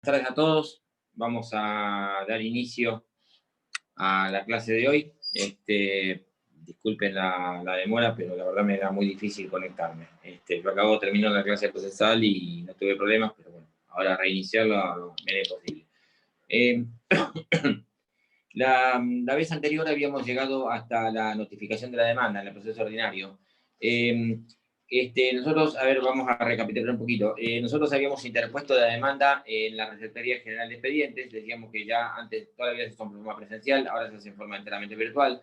Buenas tardes a todos. Vamos a dar inicio a la clase de hoy. Disculpen la demora, pero la verdad me era muy difícil conectarme. Yo acabo de terminar la clase procesal y no tuve problemas, pero bueno, ahora reiniciarla me es posible. La vez anterior habíamos llegado hasta la notificación de la demanda en el proceso ordinario. Nosotros, a ver, vamos a recapitular un poquito. Nosotros habíamos interpuesto la demanda en la Secretaría General de Expedientes. Decíamos que ya antes todavía se hizo en forma presencial, ahora se hace en forma enteramente virtual.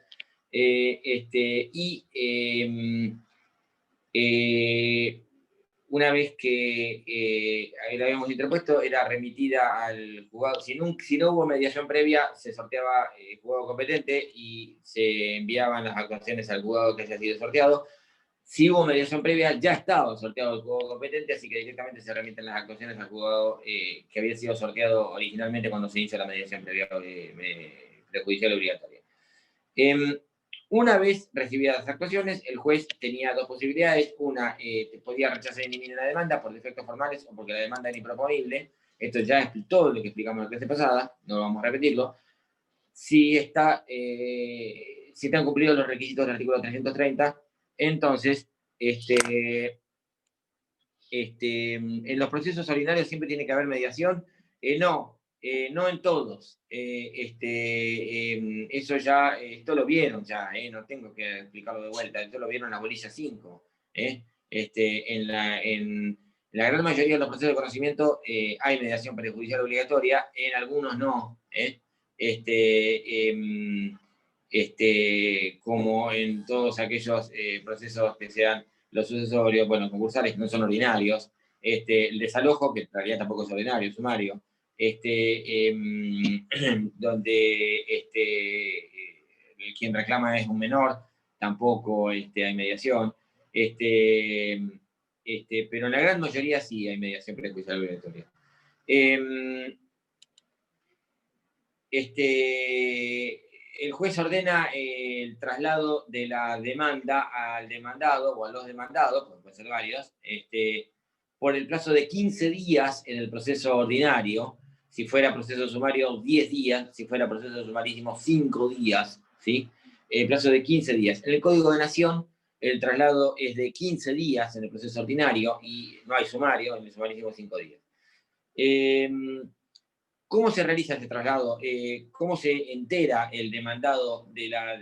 Una vez que la habíamos interpuesto, era remitida al juzgado. Si no hubo mediación previa, se sorteaba el juzgado competente y se enviaban las actuaciones al juzgado que haya sido sorteado. Si hubo mediación previa, ya estaba sorteado el juzgado competente, así que directamente se remiten las actuaciones al juzgado que había sido sorteado originalmente cuando se hizo la mediación previa prejudicial obligatoria. Una vez recibidas las actuaciones, el juez tenía dos posibilidades. Una, podía rechazar en eliminar la demanda por defectos formales o porque la demanda era improponible. Esto ya es todo lo que explicamos en la clase pasada, no vamos a repetirlo. Si están cumplidos los requisitos del artículo 330, entonces, en los procesos ordinarios siempre tiene que haber mediación. No en todos. Eso ya, esto lo vieron ya, no tengo que explicarlo de vuelta, esto lo vieron en la bolilla 5. En la gran mayoría de los procesos de conocimiento hay mediación prejudicial obligatoria, en algunos no. Como en todos aquellos procesos que sean los sucesorios, bueno, concursales que no son ordinarios, el desalojo, que en realidad tampoco es ordinario, es sumario, donde quien reclama es un menor, tampoco hay mediación, pero en la gran mayoría sí hay mediación prejudicial obligatoria. El juez ordena el traslado de la demanda al demandado o a los demandados, porque pueden ser varios, por el plazo de 15 días en el proceso ordinario. Si fuera proceso sumario, 10 días. Si fuera proceso sumarísimo, 5 días. ¿Sí? El plazo de 15 días. En el Código de Nación, el traslado es de 15 días en el proceso ordinario y no hay sumario, en el sumarísimo 5 días. ¿Cómo se realiza este traslado? ¿Cómo se entera el demandado de la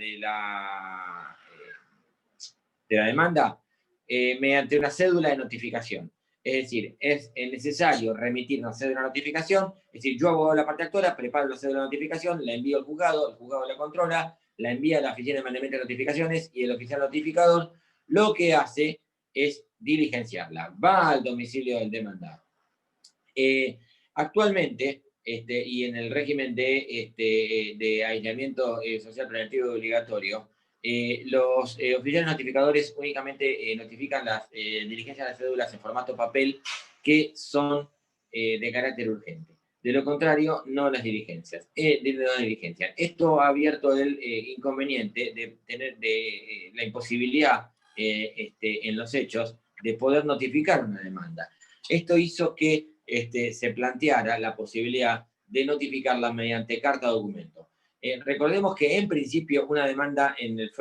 demanda? Mediante una cédula de notificación. Es decir, es necesario remitir una cédula de notificación. Es decir, yo, abogado de la parte actora, preparo la cédula de notificación, la envío al juzgado, el juzgado la controla, la envía a la oficina de mandamiento de notificaciones y el oficial notificador lo que hace es diligenciarla. Va al domicilio del demandado. Actualmente, y en el régimen de aislamiento social preventivo y obligatorio, los oficiales notificadores únicamente notifican las diligencias de las cédulas en formato papel que son de carácter urgente. De lo contrario, no las diligencias. Esto ha abierto el inconveniente de tener la imposibilidad en los hechos de poder notificar una demanda. Esto hizo que se planteara la posibilidad de notificarla mediante carta documento. Recordemos que en principio una demanda en el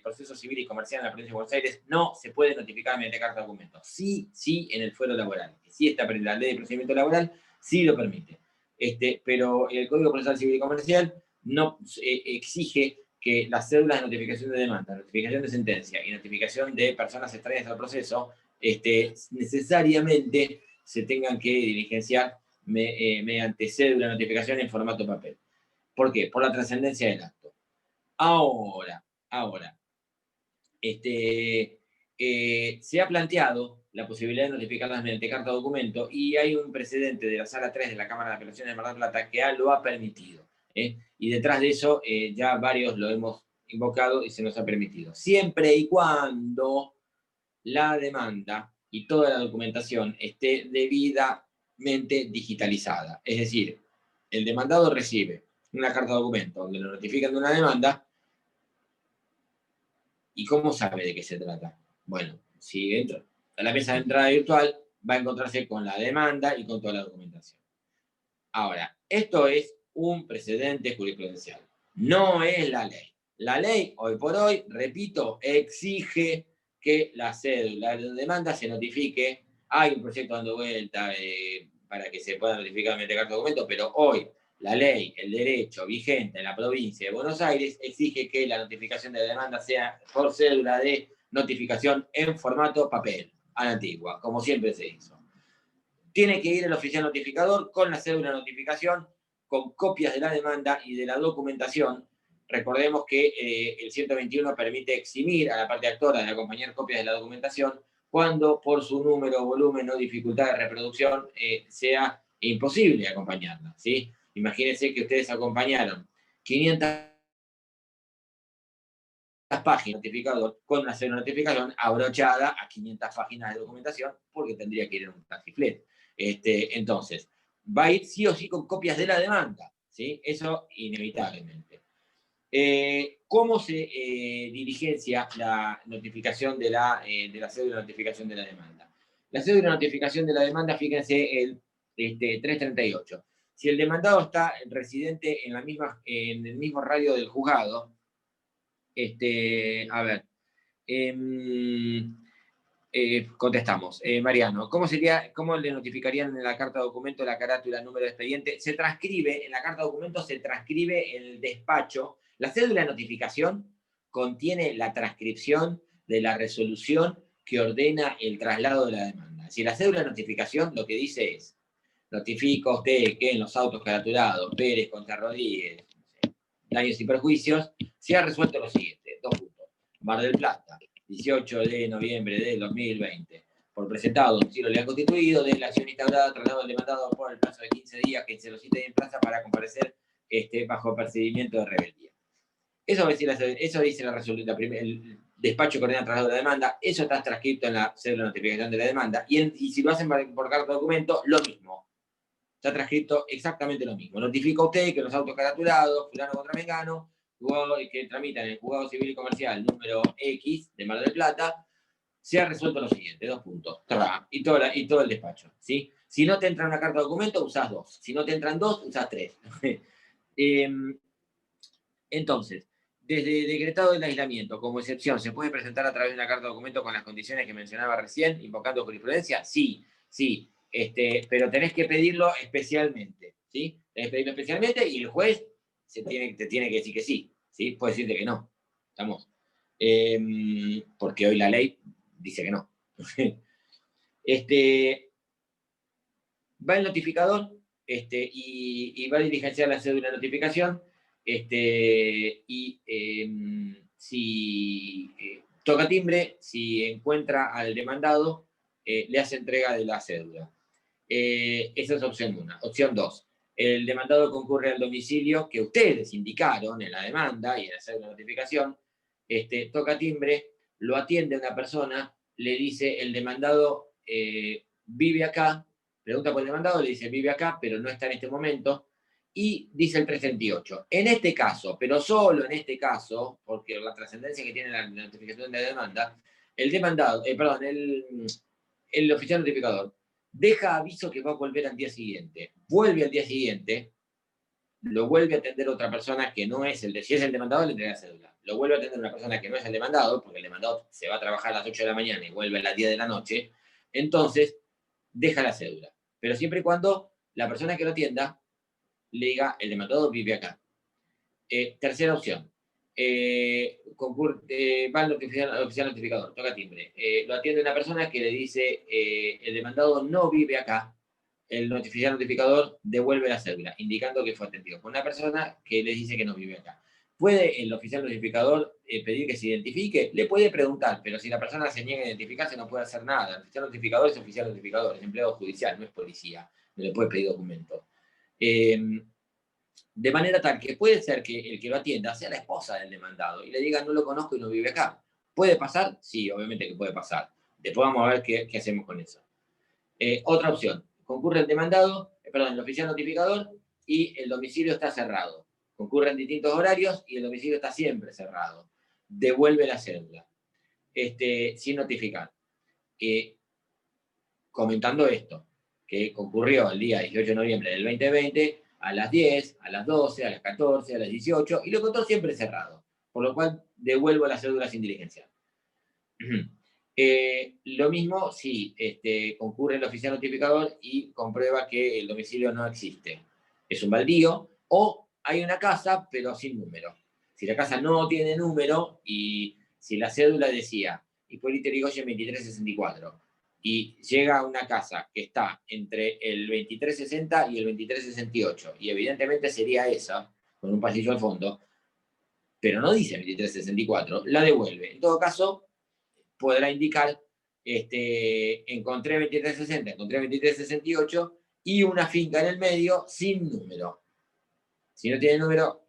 proceso civil y comercial en la provincia de Buenos Aires no se puede notificar mediante carta documento. Sí en el fuero laboral. Sí está la ley de procedimiento laboral, sí lo permite. Pero el Código Procesal Civil y Comercial no exige que las cédulas de notificación de demanda, notificación de sentencia y notificación de personas extrañas al proceso necesariamente se tengan que diligenciar mediante cédula de notificación en formato papel. ¿Por qué? Por la trascendencia del acto. Ahora, se ha planteado la posibilidad de notificarlas mediante carta documento y hay un precedente de la Sala 3 de la Cámara de Apelaciones de Mar del Plata que lo ha permitido. Y detrás de eso ya varios lo hemos invocado y se nos ha permitido. Siempre y cuando la demanda y toda la documentación esté debidamente digitalizada. Es decir, el demandado recibe una carta de documento donde lo notifican de una demanda. ¿Y cómo sabe de qué se trata? Bueno, si entra a la mesa de entrada virtual, va a encontrarse con la demanda y con toda la documentación. Ahora, esto es un precedente jurisprudencial, no es la ley. La ley, hoy por hoy, repito, exige que la cédula de demanda se notifique. Hay un proyecto dando vuelta para que se pueda notificar mediante carta de documento, pero hoy la ley, el derecho vigente en la provincia de Buenos Aires exige que la notificación de la demanda sea por cédula de notificación en formato papel, a la antigua, como siempre se hizo. Tiene que ir el oficial notificador con la cédula de notificación, con copias de la demanda y de la documentación. Recordemos que el 121 permite eximir a la parte actora de acompañar copias de la documentación cuando por su número, volumen o dificultad de reproducción sea imposible acompañarla, ¿sí? Imagínense que ustedes acompañaron 500 páginas de notificador con una cédula de notificación abrochada a 500 páginas de documentación porque tendría que ir en un taxiflete. Entonces, va a ir sí o sí con copias de la demanda, ¿sí? Eso inevitablemente. ¿Cómo se diligencia la notificación de la cédula de notificación de la demanda? La cédula de notificación de la demanda, fíjense, el 338. Si el demandado está residente en el mismo radio del juzgado, a ver, contestamos. Mariano, ¿cómo le notificarían en la carta de documento la carátula, el número de expediente? Se transcribe, en la carta de documento se transcribe el despacho. La cédula de notificación contiene la transcripción de la resolución que ordena el traslado de la demanda. Si la cédula de notificación lo que dice es, notifica a usted que en los autos caratulados Pérez contra Rodríguez, daños y perjuicios, se ha resuelto lo siguiente, 2 puntos. Mar del Plata, 18 de noviembre del 2020, por presentado domicilio legal constituido de la acción instaurada, traslado al demandado por el plazo de 15 días que se lo cite en plaza para comparecer bajo procedimiento de rebeldía. Eso dice la resolución, el despacho que ordena traslado de la demanda, eso está transcrito en la cédula de notificación de la demanda, y si lo hacen por carta de documento, lo mismo. Está transcrito exactamente lo mismo. Notifica a usted que los autos caratulados, fulano contra mengano, que tramitan en el juzgado civil y comercial número X de Mar del Plata, se ha resuelto lo siguiente, 2 puntos. Y todo el despacho. ¿Sí? Si no te entra una carta de documento, usás 2. Si no te entran 2, usás 3. Entonces, desde decretado el aislamiento, como excepción, ¿se puede presentar a través de una carta de documento con las condiciones que mencionaba recién, invocando jurisprudencia? Sí, sí. Pero tenés que pedirlo especialmente, ¿sí? Tenés que pedirlo especialmente y el juez te tiene que decir que sí, ¿sí? Puede decirte que no. ¿Estamos? Porque hoy la ley dice que no. Va el notificador y va a diligenciar la cédula de notificación si toca timbre, si encuentra al demandado, le hace entrega de la cédula. Esa es opción 1. Opción 2. El demandado concurre al domicilio que ustedes indicaron en la demanda y en la cédula de notificación, toca timbre, lo atiende una persona, le dice el demandado vive acá, pregunta por el demandado, le dice vive acá, pero no está en este momento, y dice el 338. En este caso, pero solo en este caso, porque la trascendencia que tiene la notificación de la demanda, el demandado, el oficial notificador deja aviso que va a volver al día siguiente, vuelve al día siguiente, lo vuelve a atender otra persona que no es si es el demandado, le entrega la cédula. Lo vuelve a atender una persona que no es el demandado, porque el demandado se va a trabajar a las 8 de la mañana y vuelve a las 10 de la noche, entonces deja la cédula. Pero siempre y cuando la persona que lo atienda le diga, el demandado vive acá. Tercera opción. Va al oficial notificador, toca timbre. Lo atiende una persona que le dice, el demandado no vive acá. El oficial notificador devuelve la cédula, indicando que fue atendido por una persona que le dice que no vive acá. ¿Puede el oficial notificador pedir que se identifique? Le puede preguntar, pero si la persona se niega a identificarse no puede hacer nada. El oficial notificador es oficial notificador, es empleado judicial, no es policía. No le puede pedir documento. De manera tal que puede ser que el que lo atienda sea la esposa del demandado y le diga no lo conozco y no vive acá. ¿Puede pasar? Sí, obviamente que puede pasar. Después vamos a ver qué hacemos con eso. Otra opción. Concurre el demandado, el oficial notificador y el domicilio está cerrado. Concurren distintos horarios y el domicilio está siempre cerrado. Devuelve la cédula sin notificar. Comentando esto, que concurrió el día 18 de noviembre del 2020 a las 10, a las 12, a las 14, a las 18, y lo encontró siempre cerrado, por lo cual devuelvo la cédula sin diligencia. Lo mismo si concurre el oficial notificador y comprueba que el domicilio no existe. Es un baldío, o hay una casa, pero sin número. Si la casa no tiene número y si la cédula decía Hipólito Yrigoyen 2364 y llega a una casa que está entre el 2360 y el 2368, y evidentemente sería esa, con un pasillo al fondo, pero no dice 2364, la devuelve. En todo caso, podrá indicar, encontré 2360, encontré 2368 y una finca en el medio sin número. Si no tiene número,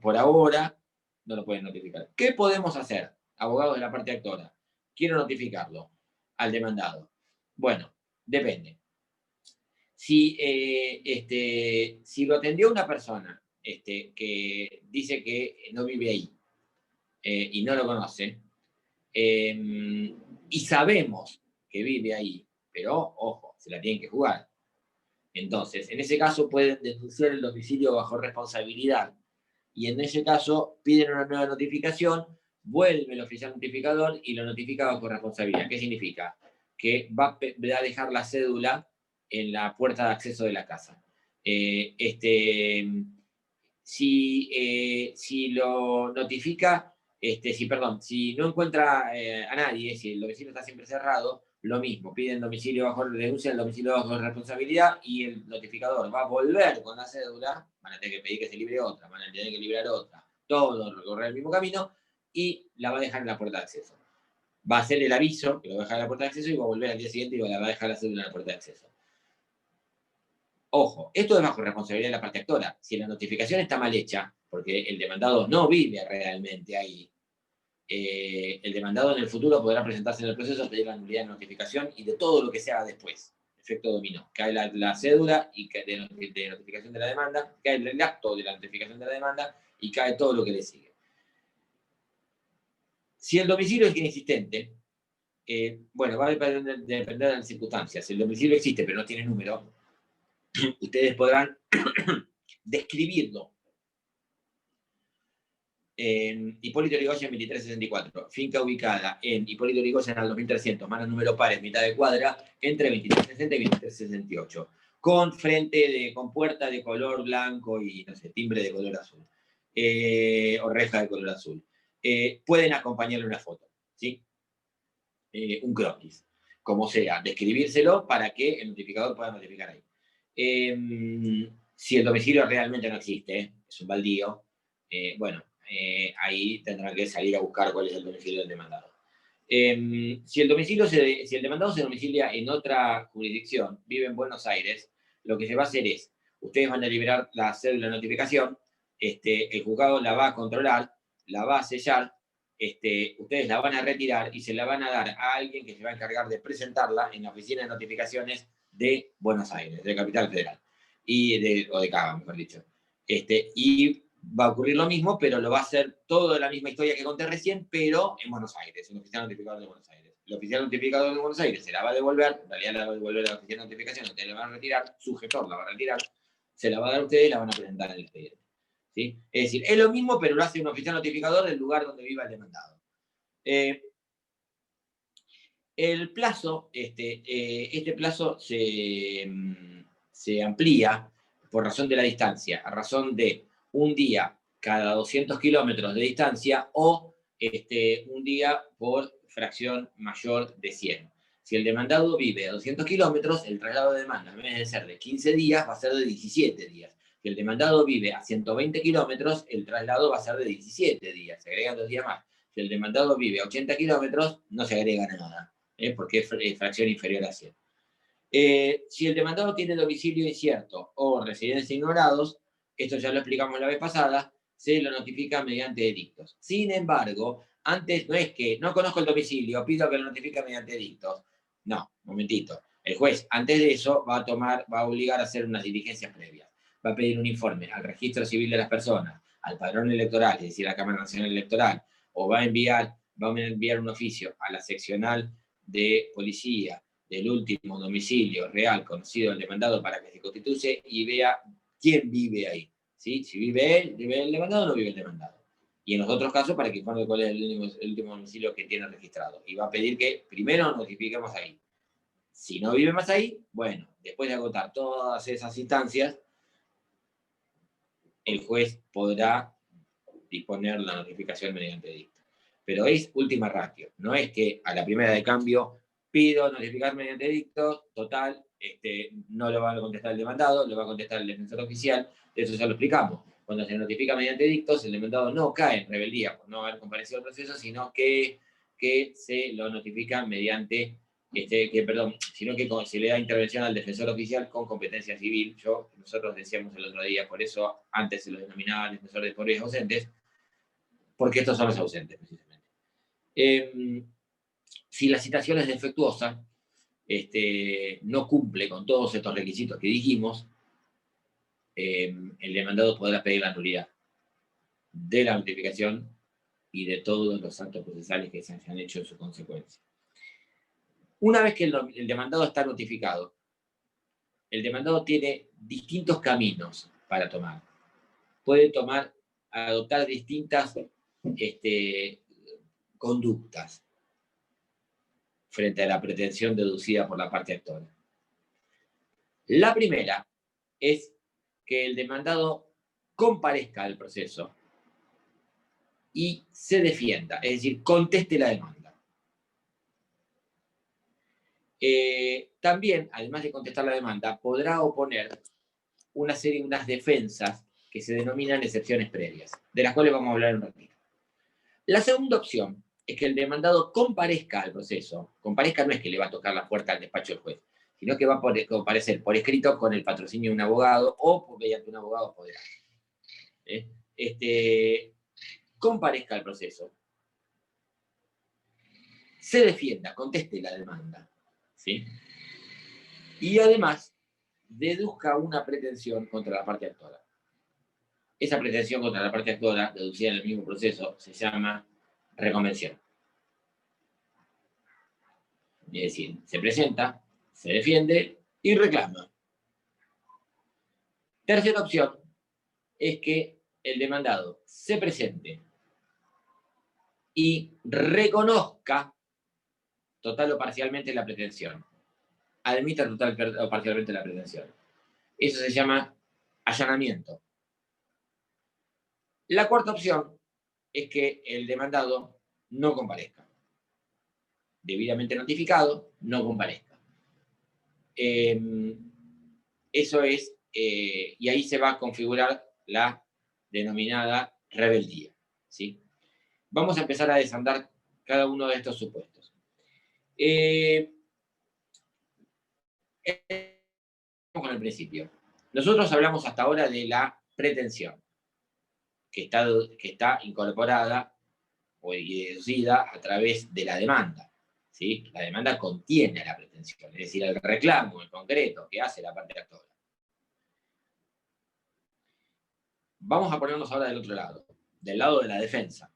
por ahora no lo pueden notificar. ¿Qué podemos hacer, abogados de la parte actora? Quiero notificarlo al demandado. Bueno, depende. Si lo atendió una persona que dice que no vive ahí y no lo conoce, y sabemos que vive ahí, pero ojo, se la tienen que jugar. Entonces, en ese caso pueden denunciar el domicilio bajo responsabilidad, y en ese caso piden una nueva notificación, vuelve el oficial notificador y lo notifica bajo responsabilidad. ¿Qué significa? Que va a dejar la cédula en la puerta de acceso de la casa. Si lo notifica, si no encuentra a nadie, si el domicilio está siempre cerrado, lo mismo, piden domicilio bajo, denuncian el domicilio bajo responsabilidad y el notificador va a volver con la cédula, van a tener que pedir que se libre otra, van a tener que librar otra, todo recorrer el mismo camino y la va a dejar en la puerta de acceso. Va a hacer el aviso, que lo va a dejar en la puerta de acceso, y va a volver al día siguiente y la va a dejar la cédula en la puerta de acceso. Ojo, esto es bajo responsabilidad de la parte actora. Si la notificación está mal hecha, porque el demandado no vive realmente ahí, el demandado en el futuro podrá presentarse en el proceso, pedir la nulidad de notificación y de todo lo que se haga después. Efecto dominó. Cae la cédula y cae de notificación de la demanda, cae el acto de la notificación de la demanda y cae todo lo que le sigue. Si el domicilio es inexistente, bueno, va a depender de las circunstancias. Si el domicilio existe pero no tiene número, ustedes podrán describirlo en Hipólito Yrigoyen 2364, finca ubicada en Hipólito Yrigoyen al 2300, manos número pares, mitad de cuadra, entre 2360 y 2368, con con puerta de color blanco y, no sé, timbre de color azul, o reja de color azul. Pueden acompañarle una foto, ¿sí? Un croquis, como sea, describírselo para que el notificador pueda notificar ahí. Si el domicilio realmente no existe, es un baldío, bueno, ahí tendrán que salir a buscar cuál es el domicilio del demandado. Si el demandado se domicilia en otra jurisdicción, vive en Buenos Aires, lo que se va a hacer es, ustedes van a liberar la cédula de notificación, el juzgado la va a controlar, la va a sellar, ustedes la van a retirar y se la van a dar a alguien que se va a encargar de presentarla en la oficina de notificaciones de Buenos Aires, de Capital Federal, o de Cava, mejor dicho. Y va a ocurrir lo mismo, pero lo va a hacer toda la misma historia que conté recién, pero en Buenos Aires, un oficial notificador de Buenos Aires. El oficial notificador de Buenos Aires se la va a devolver, en realidad la va a devolver a la oficina de notificación, ustedes la van a retirar, su gestor la va a retirar, se la va a dar a ustedes y la van a presentar en el expediente. ¿Sí? Es decir, es lo mismo, pero lo hace un oficial notificador del lugar donde viva el demandado. El plazo, este plazo se amplía por razón de la distancia, a razón de un día cada 200 kilómetros de distancia o un día por fracción mayor de 100. Si el demandado vive a 200 kilómetros, el traslado de demanda, en vez de ser de 15 días, va a ser de 17 días. Si el demandado vive a 120 kilómetros, el traslado va a ser de 17 días, se agregan 2 días más. Si el demandado vive a 80 kilómetros, no se agrega nada, porque es fracción inferior a 100. Si el demandado tiene domicilio incierto o residencia ignorados, esto ya lo explicamos la vez pasada, se lo notifica mediante edictos. Sin embargo, antes no es que no conozco el domicilio, pido que lo notifique mediante edictos. No, momentito. El juez, antes de eso, va a obligar a hacer unas diligencias previas. Va a pedir un informe al registro civil de las personas, al padrón electoral, es decir, a la Cámara Nacional Electoral, o va a enviar un oficio a la seccional de policía del último domicilio real conocido del demandado para que se constituye y vea quién vive ahí. ¿Sí? Si vive él, vive el demandado o no vive el demandado. Y en los otros casos, para que informe cuál es el último domicilio que tiene registrado. Y va a pedir que primero notifiquemos ahí. Si no vive más ahí, bueno, después de agotar todas esas instancias, el juez podrá disponer la notificación mediante edicto. Pero es última ratio. No es que a la primera de cambio pido notificar mediante edicto, total, no lo va a contestar el demandado, lo va a contestar el defensor oficial, eso ya lo explicamos. Cuando se notifica mediante edictos, el demandado no cae en rebeldía por no haber comparecido al proceso, sino que se lo notifica mediante, sino que se le da intervención al defensor oficial con competencia civil. Nosotros decíamos el otro día, por eso antes se lo denominaba defensor de pobres ausentes, porque estos son los ausentes, precisamente. Si la citación es defectuosa, no cumple con todos estos requisitos que dijimos, el demandado podrá pedir la nulidad de la notificación y de todos los actos procesales que se hayan hecho en su consecuencia. Una vez que el demandado está notificado, el demandado tiene distintos caminos para tomar. Puede adoptar distintas conductas frente a la pretensión deducida por la parte actora. La primera es que el demandado comparezca al proceso y se defienda, es decir, conteste la demanda. También, además de contestar la demanda, podrá oponer unas defensas que se denominan excepciones previas, de las cuales vamos a hablar un ratito. La segunda opción es que el demandado comparezca al proceso. Comparezca no es que le va a tocar la puerta al despacho del juez, sino que va a comparecer por escrito con el patrocinio de un abogado o mediante un abogado apoderado. Comparezca al proceso, se defienda, conteste la demanda, ¿sí? Y además deduzca una pretensión contra la parte actora. Esa pretensión contra la parte actora, deducida en el mismo proceso, se llama reconvención. Es decir, se presenta, se defiende y reclama. Tercera opción es que el demandado se presente y reconozca total o parcialmente la pretensión. Admita total o parcialmente la pretensión. Eso se llama allanamiento. La cuarta opción es que el demandado no comparezca. Debidamente notificado, no comparezca. Eso es, y ahí se va a configurar la denominada rebeldía, ¿sí? Vamos a empezar a desandar cada uno de estos supuestos. Con el principio. Nosotros hablamos hasta ahora de la pretensión, que está incorporada o deducida a través de la demanda, ¿sí? La demanda contiene la pretensión, es decir, el reclamo en concreto que hace la parte actora. Vamos a ponernos ahora del otro lado, del lado de la defensa.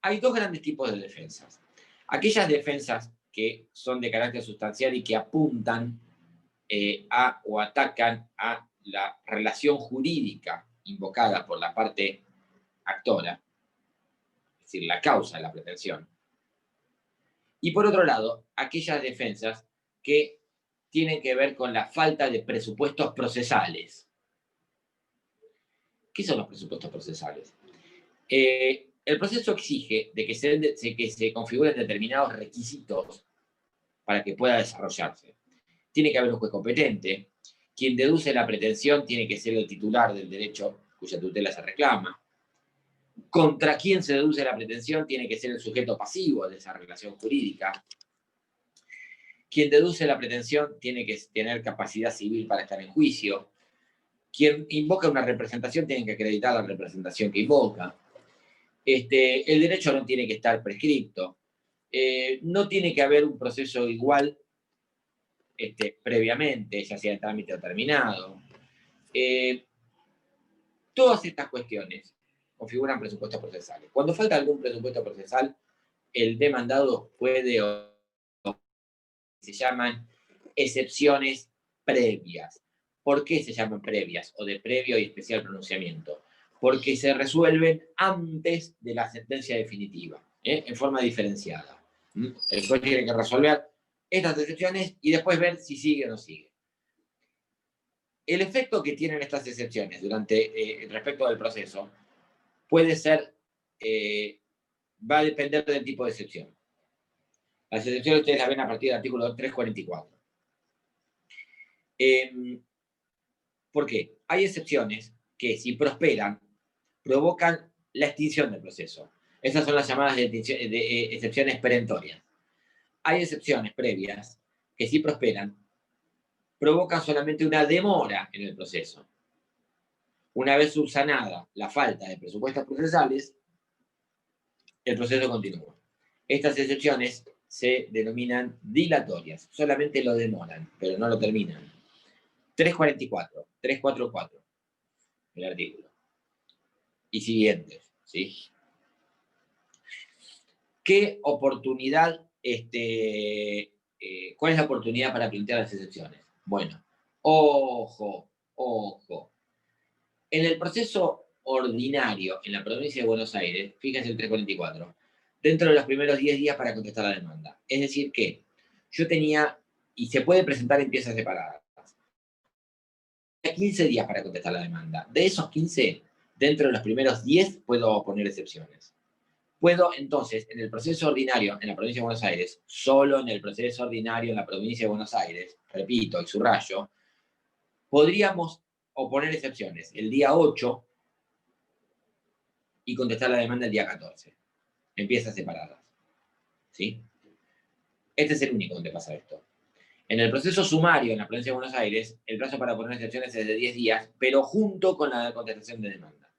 Hay dos grandes tipos de defensas. Aquellas defensas que son de carácter sustancial y que apuntan o atacan a la relación jurídica invocada por la parte actora, es decir, la causa de la pretensión. Y por otro lado, aquellas defensas que tienen que ver con la falta de presupuestos procesales. ¿Qué son los presupuestos procesales? El proceso exige de que se configuren determinados requisitos para que pueda desarrollarse. Tiene que haber un juez competente. Quien deduce la pretensión tiene que ser el titular del derecho cuya tutela se reclama. Contra quien se deduce la pretensión tiene que ser el sujeto pasivo de esa relación jurídica. Quien deduce la pretensión tiene que tener capacidad civil para estar en juicio. Quien invoca una representación tiene que acreditar la representación que invoca. El derecho no tiene que estar prescripto. No tiene que haber un proceso igual previamente, ya sea en trámite o terminado. Todas estas cuestiones configuran presupuestos procesales. Cuando falta algún presupuesto procesal, el demandado puede, se llaman excepciones previas. ¿Por qué se llaman previas o de previo y especial pronunciamiento? Porque se resuelven antes de la sentencia definitiva, en forma diferenciada. El juez tiene que resolver estas excepciones y después ver si sigue o no sigue. El efecto que tienen estas excepciones durante respecto del proceso puede ser, va a depender del tipo de excepción. Las excepciones ustedes las ven a partir del artículo 344. ¿Por qué? Hay excepciones que, si prosperan, provocan la extinción del proceso. Esas son las llamadas excepciones perentorias. Hay excepciones previas que, si prosperan, provocan solamente una demora en el proceso. Una vez subsanada la falta de presupuestos procesales, el proceso continúa. Estas excepciones se denominan dilatorias, solamente lo demoran, pero no lo terminan. 344, 344, el artículo. Y siguientes, ¿sí? ¿Qué oportunidad, cuál es la oportunidad para plantear las excepciones? Bueno, ojo. En el proceso ordinario en la provincia de Buenos Aires, fíjense el 344, dentro de los primeros 10 días para contestar la demanda. Es decir que yo tenía, y se puede presentar en piezas separadas, 15 días para contestar la demanda. De esos 15, dentro de los primeros 10 puedo poner excepciones. Puedo, entonces, en el proceso ordinario en la provincia de Buenos Aires, solo en el proceso ordinario en la provincia de Buenos Aires, repito y subrayo, podríamos oponer excepciones el día 8 y contestar la demanda el día 14, en piezas separadas. ¿Sí? Este es el único donde pasa esto. En el proceso sumario en la provincia de Buenos Aires, el plazo para oponer excepciones es de 10 días, pero junto con la contestación de demanda.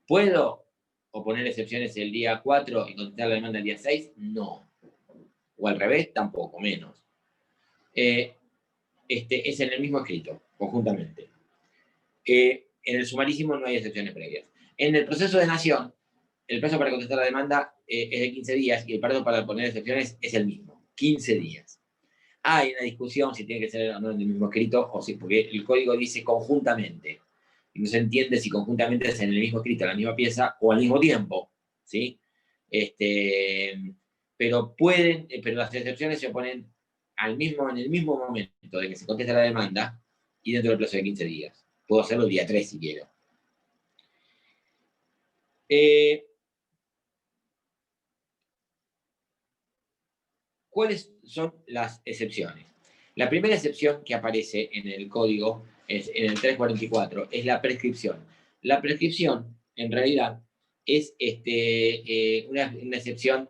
¿Puedo oponer excepciones el día 4 y contestar la demanda el día 6? No. O al revés, tampoco, menos. Es en el mismo escrito, conjuntamente. En el sumarísimo no hay excepciones previas. En el proceso de nación, el plazo para contestar la demanda es de 15 días y el plazo para poner excepciones es el mismo, 15 días. Hay una discusión si tiene que ser o no en el mismo escrito, o si, porque el código dice conjuntamente. Y no se entiende si conjuntamente es en el mismo escrito, la misma pieza, o al mismo tiempo. ¿Sí? Pero las excepciones se ponen en el mismo momento de que se contesta la demanda y dentro del plazo de 15 días. Puedo hacerlo el día 3 si quiero. ¿Cuáles son las excepciones? La primera excepción que aparece en el código, en el 344, es la prescripción. La prescripción, en realidad, es una excepción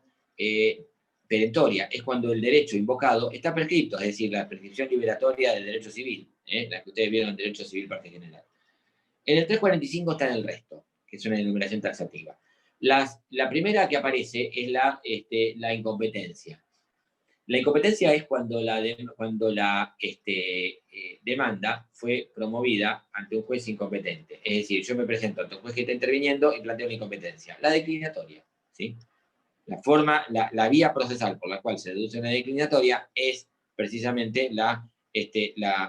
perentoria. Es cuando el derecho invocado está prescripto, es decir, la prescripción liberatoria del derecho civil, la que ustedes vieron en derecho civil parte general. En el 345 está en el resto, que es una enumeración taxativa. La primera que aparece es la incompetencia. La incompetencia es cuando la demanda fue promovida ante un juez incompetente. Es decir, yo me presento ante un juez que está interviniendo y planteo una incompetencia. La declinatoria, ¿sí? La vía procesal por la cual se deduce una declinatoria es precisamente la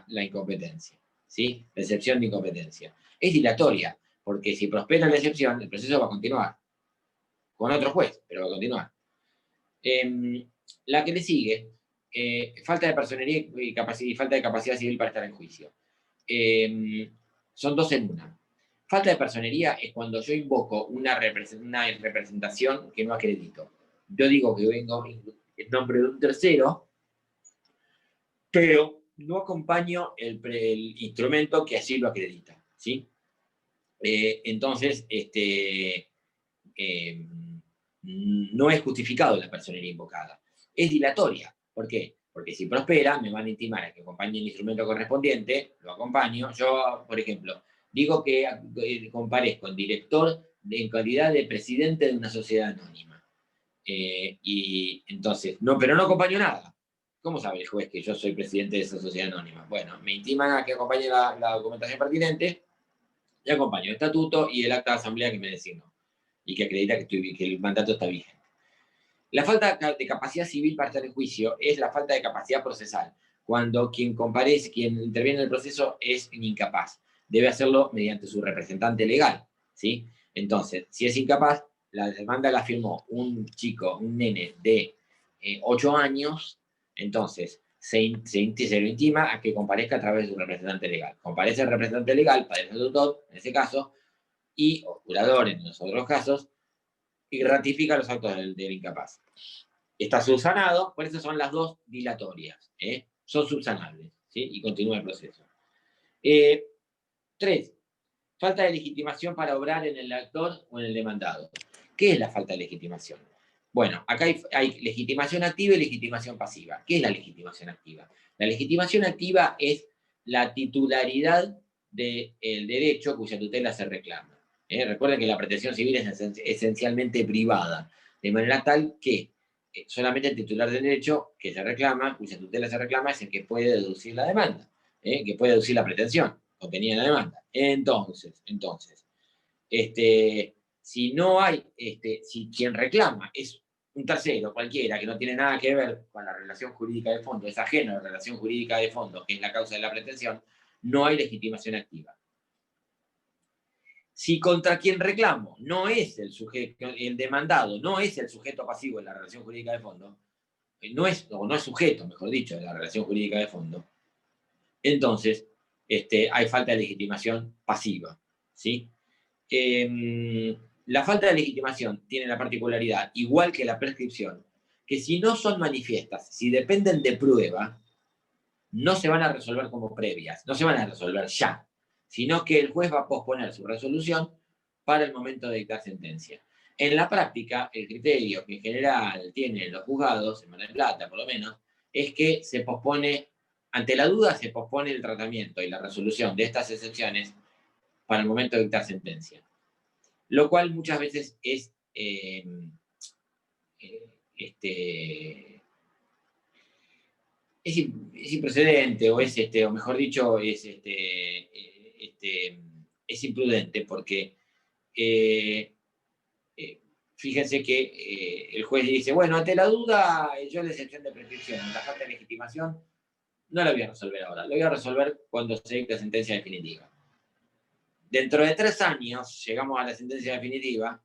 incompetencia, ¿sí? La excepción de incompetencia. Es dilatoria, porque si prospera la excepción, el proceso va a continuar. Con otro juez, pero va a continuar. La que le sigue, falta de personería y falta de capacidad civil para estar en juicio. Son dos en una. Falta de personería es cuando yo invoco una representación que no acredito. Yo digo que vengo en nombre de un tercero, pero no acompaño el instrumento que así lo acredita, ¿sí? Entonces, no es justificado la personería invocada. Es dilatoria. ¿Por qué? Porque si prospera, me van a intimar a que acompañe el instrumento correspondiente, lo acompaño. Yo, por ejemplo, digo que comparezco en director en calidad de presidente de una sociedad anónima. Y entonces, pero no acompaño nada. ¿Cómo sabe el juez que yo soy presidente de esa sociedad anónima? Bueno, me intiman a que acompañe la documentación pertinente y acompaño el estatuto y el acta de asamblea que me designó y que acredita que el mandato está vigente. La falta de capacidad civil para estar en juicio es la falta de capacidad procesal, cuando quien comparece, quien interviene en el proceso es incapaz. Debe hacerlo mediante su representante legal, ¿sí? Entonces, si es incapaz, la demanda la firmó un chico, un nene de 8 años, entonces se lo intima a que comparezca a través de un representante legal. Comparece el representante legal, padre o tutor, en ese caso, y o curador en los otros casos, y ratifica los actos del incapaz. Está subsanado, por eso son las dos dilatorias, son subsanables, ¿sí? Y continúa el proceso. 3. Falta de legitimación para obrar en el actor o en el demandado. ¿Qué es la falta de legitimación? Bueno, acá hay legitimación activa y legitimación pasiva. ¿Qué es la legitimación activa? La legitimación activa es la titularidad del derecho cuya tutela se reclama. Recuerden que la pretensión civil es esencialmente privada, de manera tal que solamente el titular del derecho que se reclama, cuya tutela se reclama, es el que puede deducir la demanda, que puede deducir la pretensión contenida en la demanda. Entonces, si no hay, si quien reclama es un tercero cualquiera que no tiene nada que ver con la relación jurídica de fondo, es ajeno a la relación jurídica de fondo, que es la causa de la pretensión, no hay legitimación activa. Si contra quien reclamo no es el sujeto, el demandado no es el sujeto pasivo de la relación jurídica de fondo, no es sujeto, mejor dicho, de la relación jurídica de fondo, entonces hay falta de legitimación pasiva, ¿sí? La falta de legitimación tiene la particularidad, igual que la prescripción, que si no son manifiestas, si dependen de prueba, no se van a resolver como previas, no se van a resolver ya, sino que el juez va a posponer su resolución para el momento de dictar sentencia. En la práctica, el criterio que en general tienen los juzgados, en Mar del Plata por lo menos, es que se pospone, ante la duda se pospone el tratamiento y la resolución de estas excepciones para el momento de dictar sentencia. Lo cual muchas veces es es improcedente o o mejor dicho, es imprudente porque fíjense que el juez dice, bueno, ante la duda, yo la excepción de prescripción, la falta de legitimación, no la voy a resolver ahora, la voy a resolver cuando se dicte sentencia definitiva. Dentro de 3 años llegamos a la sentencia definitiva,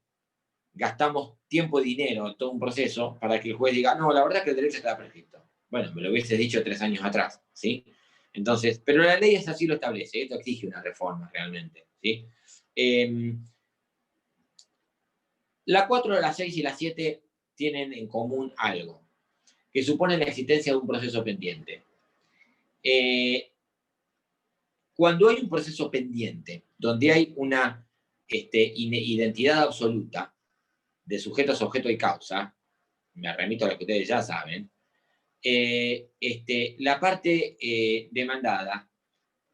gastamos tiempo y dinero, todo un proceso, para que el juez diga, no, la verdad es que el derecho está prescrito. Bueno, me lo hubiese dicho 3 años atrás, ¿sí? Entonces, pero la ley es así lo establece, esto exige una reforma realmente, ¿sí? La 4, la 6 y la 7 tienen en común algo, que supone la existencia de un proceso pendiente. Cuando hay un proceso pendiente, donde hay una identidad absoluta de sujetos, objeto y causa, me remito a lo que ustedes ya saben, la parte demandada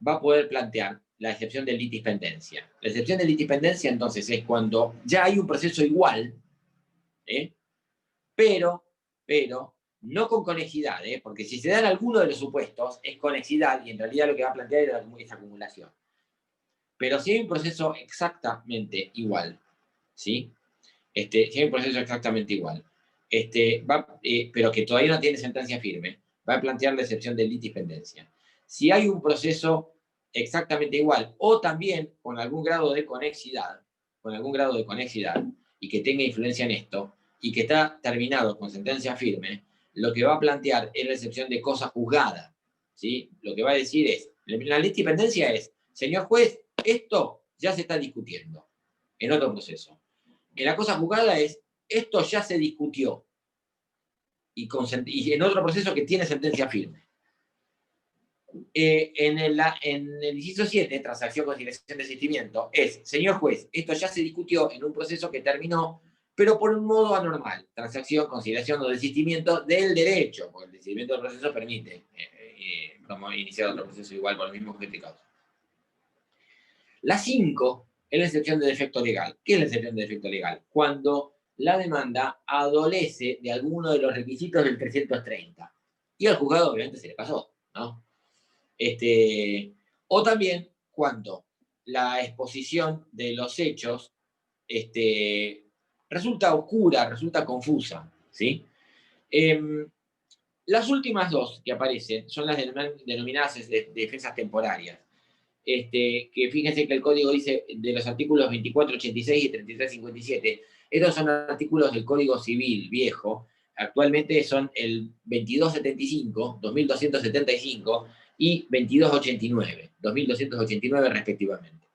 va a poder plantear la excepción de litispendencia. La excepción de litispendencia, entonces, es cuando ya hay un proceso igual, pero no con conexidad, porque si se dan alguno de los supuestos, es conexidad y en realidad lo que va a plantear es acumulación. Pero si hay un proceso exactamente igual, ¿sí? Si hay un proceso exactamente igual, pero que todavía no tiene sentencia firme, va a plantear la excepción de litispendencia. Si hay un proceso exactamente igual, o también con algún grado de conexidad, y que tenga influencia en esto, y que está terminado con sentencia firme, lo que va a plantear es la excepción de cosa juzgada, ¿sí? Lo que va a decir es, la litispendencia es, señor juez, esto ya se está discutiendo en otro proceso. En la cosa juzgada es, esto ya se discutió y en otro proceso que tiene sentencia firme. En el inciso 7, transacción, conciliación, desistimiento, es, señor juez, esto ya se discutió en un proceso que terminó, pero por un modo anormal, transacción, conciliación o desistimiento del derecho, porque el desistimiento del proceso permite iniciar otro proceso igual por el mismo objeto y causa. La 5 es la excepción de defecto legal. ¿Qué es la excepción de defecto legal? Cuando la demanda adolece de alguno de los requisitos del 330. Y al juzgado obviamente se le pasó, ¿no? O también cuando la exposición de los hechos resulta oscura, resulta confusa. ¿sí? Las últimas dos que aparecen son las denominadas defensas temporarias. Que fíjense que el código dice de los artículos 2486 y 3357. Estos son artículos del Código Civil viejo. Actualmente son el 2275, 2275 y 2289, 2289 respectivamente.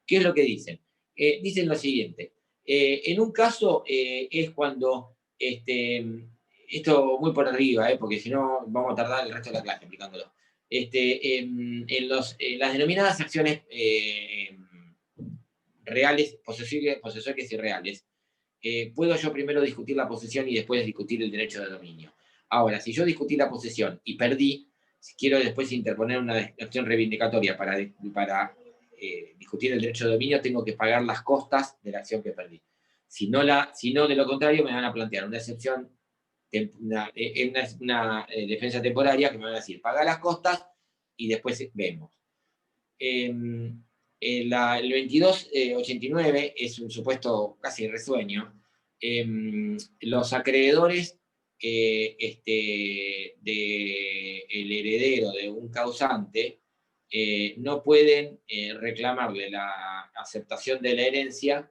¿Qué es lo que dicen? Dicen lo siguiente. En un caso es cuando, esto muy por arriba, porque si no vamos a tardar el resto de la clase explicándolo. Las denominadas acciones reales, posesorias y reales, puedo yo primero discutir la posesión y después discutir el derecho de dominio. Ahora, si yo discutí la posesión y perdí, si quiero después interponer una acción reivindicatoria para discutir el derecho de dominio, tengo que pagar las costas de la acción que perdí. Si no, de lo contrario, me van a plantear una excepción, una defensa temporaria que me van a decir, paga las costas y después vemos. El 2289 es un supuesto casi resueño. Los acreedores del heredero de un causante no pueden reclamarle la aceptación de la herencia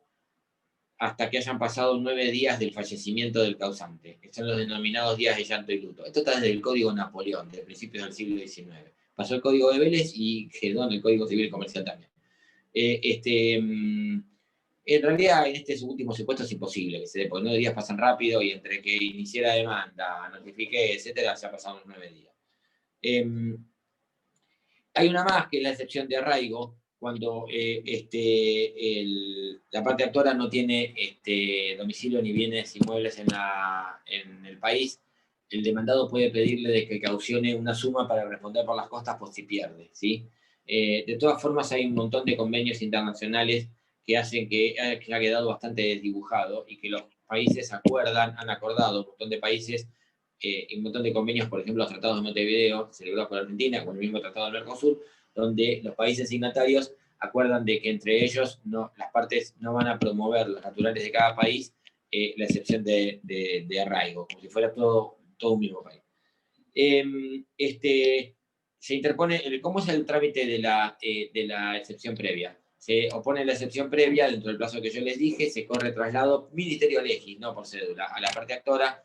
hasta que hayan pasado 9 días del fallecimiento del causante, que son los denominados días de llanto y luto. Esto está desde el Código Napoleón, de principios del siglo XIX. Pasó el Código de Vélez y quedó en el Código Civil Comercial también. En realidad, en este último supuesto es imposible que se dé, porque 9 días pasan rápido y entre que inicié la demanda, notifiqué, etcétera, ya pasaron 9 días. Hay una más que es la excepción de arraigo, cuando la parte actora no tiene domicilio ni bienes inmuebles en el país. El demandado puede pedirle de que caucione una suma para responder por las costas por si pierde, ¿sí? De todas formas, hay un montón de convenios internacionales que hacen que haya quedado bastante desdibujado y que los países han acordado, un montón de países, un montón de convenios, por ejemplo, los tratados de Montevideo, celebrados por Argentina, con el mismo tratado del Mercosur, donde los países signatarios acuerdan de que entre ellos las partes no van a promover los naturales de cada país la excepción de arraigo, como si fuera todo un mismo país. Se interpone, ¿cómo es el trámite de la excepción previa? Se opone la excepción previa dentro del plazo que yo les dije, se corre traslado Ministerio Legis, no por cédula, a la parte actora.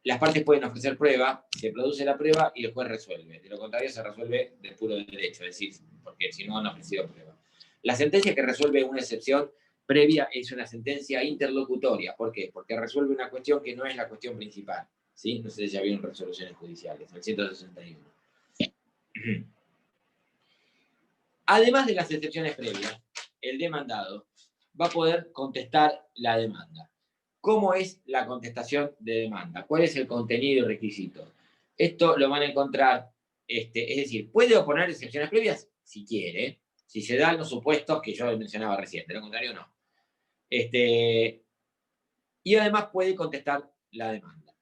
Las partes pueden ofrecer prueba, se produce la prueba y el juez resuelve. De lo contrario, se resuelve de puro derecho, es decir, porque si no han ofrecido prueba. La sentencia que resuelve una excepción previa es una sentencia interlocutoria. ¿Por qué? Porque resuelve una cuestión que no es la cuestión principal. ¿Sí? No sé si ya vieron resoluciones judiciales, el 161. Además de las excepciones previas, el demandado va a poder contestar la demanda. ¿Cómo es la contestación de demanda? ¿Cuál es el contenido y requisitos? Esto lo van a encontrar, es decir, puede oponer excepciones previas si quiere, si se dan los supuestos que yo mencionaba recién, de lo contrario no. Y además puede contestar la demanda.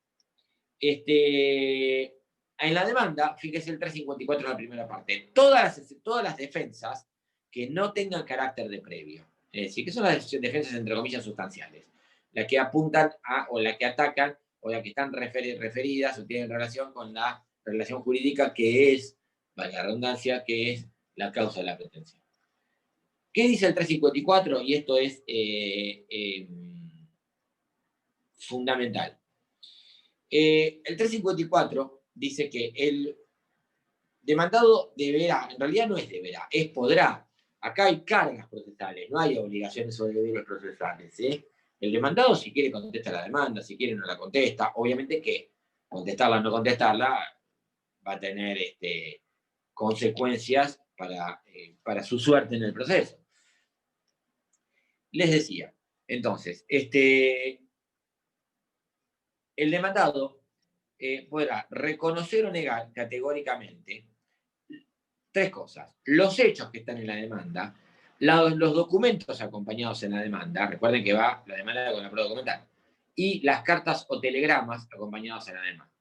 En la demanda, fíjese el 354 en la primera parte, todas las defensas que no tengan carácter de previo, es decir, que son las defensas entre comillas sustanciales, las que apuntan a, o las que atacan, o las que están referidas o tienen relación con la relación jurídica que es, valga la redundancia, que es la causa de la pretensión. ¿Qué dice el 354? Y esto es fundamental. El 354 dice que el demandado deberá, en realidad no es deberá, es podrá. Acá hay cargas procesales, no hay obligaciones sobre deberes procesales. El demandado, si quiere, contesta la demanda, si quiere, no la contesta. Obviamente que contestarla o no contestarla va a tener consecuencias para su suerte en el proceso. Les decía, entonces, el demandado podrá reconocer o negar categóricamente 3 cosas. Los hechos que están en la demanda, los documentos acompañados en la demanda, recuerden que va la demanda con la prueba documental, y las cartas o telegramas acompañados en la demanda.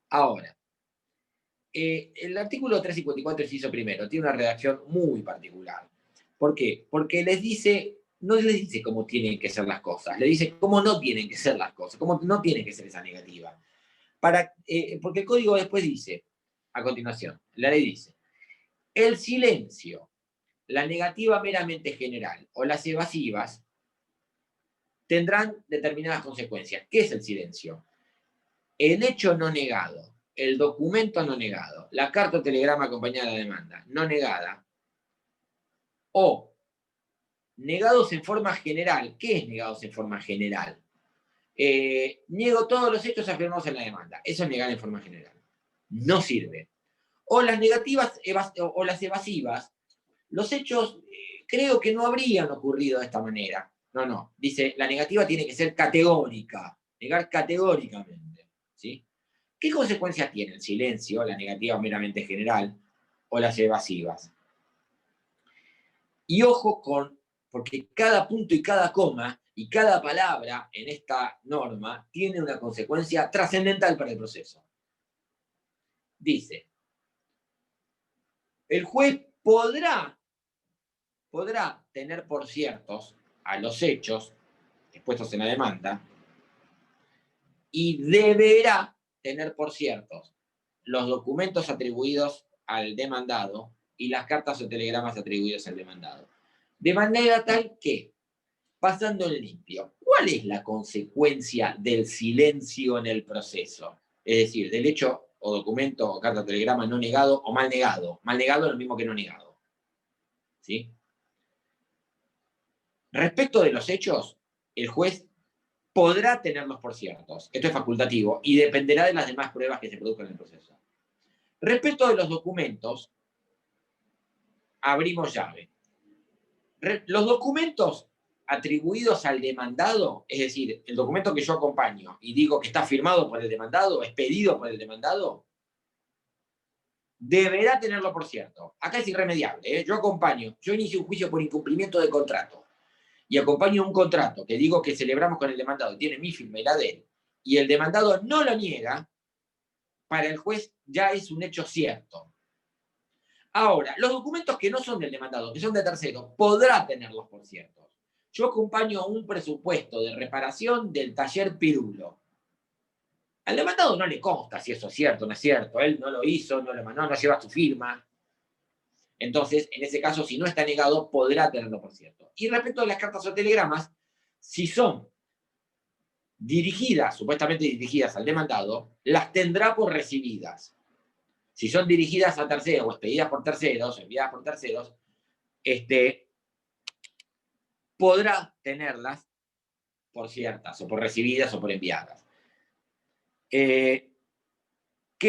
Ahora, el artículo 354, inciso primero, tiene una redacción muy particular. ¿Por qué? Porque les dice no le dice cómo tienen que ser las cosas, le dice cómo no tienen que ser las cosas, cómo no tiene que ser esa negativa. Porque el código después dice, a continuación, la ley dice, el silencio, la negativa meramente general o las evasivas tendrán determinadas consecuencias. ¿Qué es el silencio? El hecho no negado, el documento no negado, la carta o telegrama acompañada de la demanda no negada, o negados en forma general. ¿Qué es negados en forma general? Niego todos los hechos afirmados en la demanda. Eso es negar en forma general. No sirve. O las negativas o las evasivas, los hechos creo que no habrían ocurrido de esta manera. No. Dice, la negativa tiene que ser categórica, negar categóricamente. ¿Sí? ¿Qué consecuencias tiene el silencio, la negativa meramente general, o las evasivas? Y ojo porque cada punto y cada coma y cada palabra en esta norma tiene una consecuencia trascendental para el proceso. Dice, el juez podrá tener por ciertos a los hechos expuestos en la demanda y deberá tener por ciertos los documentos atribuidos al demandado y las cartas o telegramas atribuidos al demandado. De manera tal que, pasando en limpio, ¿cuál es la consecuencia del silencio en el proceso? Es decir, del hecho o documento o carta o telegrama no negado o mal negado. Mal negado es lo mismo que no negado. ¿Sí? Respecto de los hechos, el juez podrá tenerlos por ciertos. Esto es facultativo y dependerá de las demás pruebas que se produzcan en el proceso. Respecto de los documentos, abrimos llave. Los documentos atribuidos al demandado, es decir, el documento que yo acompaño y digo que está firmado por el demandado, expedido por el demandado, deberá tenerlo por cierto. Acá es irremediable. Yo inicio un juicio por incumplimiento de contrato y acompaño un contrato que digo que celebramos con el demandado, tiene mi firma y la de él, y el demandado no lo niega, para el juez ya es un hecho cierto. Ahora, los documentos que no son del demandado, que son de tercero, podrá tenerlos por ciertos. Yo acompaño un presupuesto de reparación del taller Pirulo. Al demandado no le consta si eso es cierto o no es cierto. Él no lo hizo, no lo mandó, no lleva su firma. Entonces, en ese caso, si no está negado, podrá tenerlo por cierto. Y respecto a las cartas o telegramas, si son dirigidas, supuestamente dirigidas al demandado, las tendrá por recibidas. Si son dirigidas a terceros o expedidas por terceros, enviadas por terceros, podrá tenerlas por ciertas, o por recibidas, o por enviadas. ¿Qué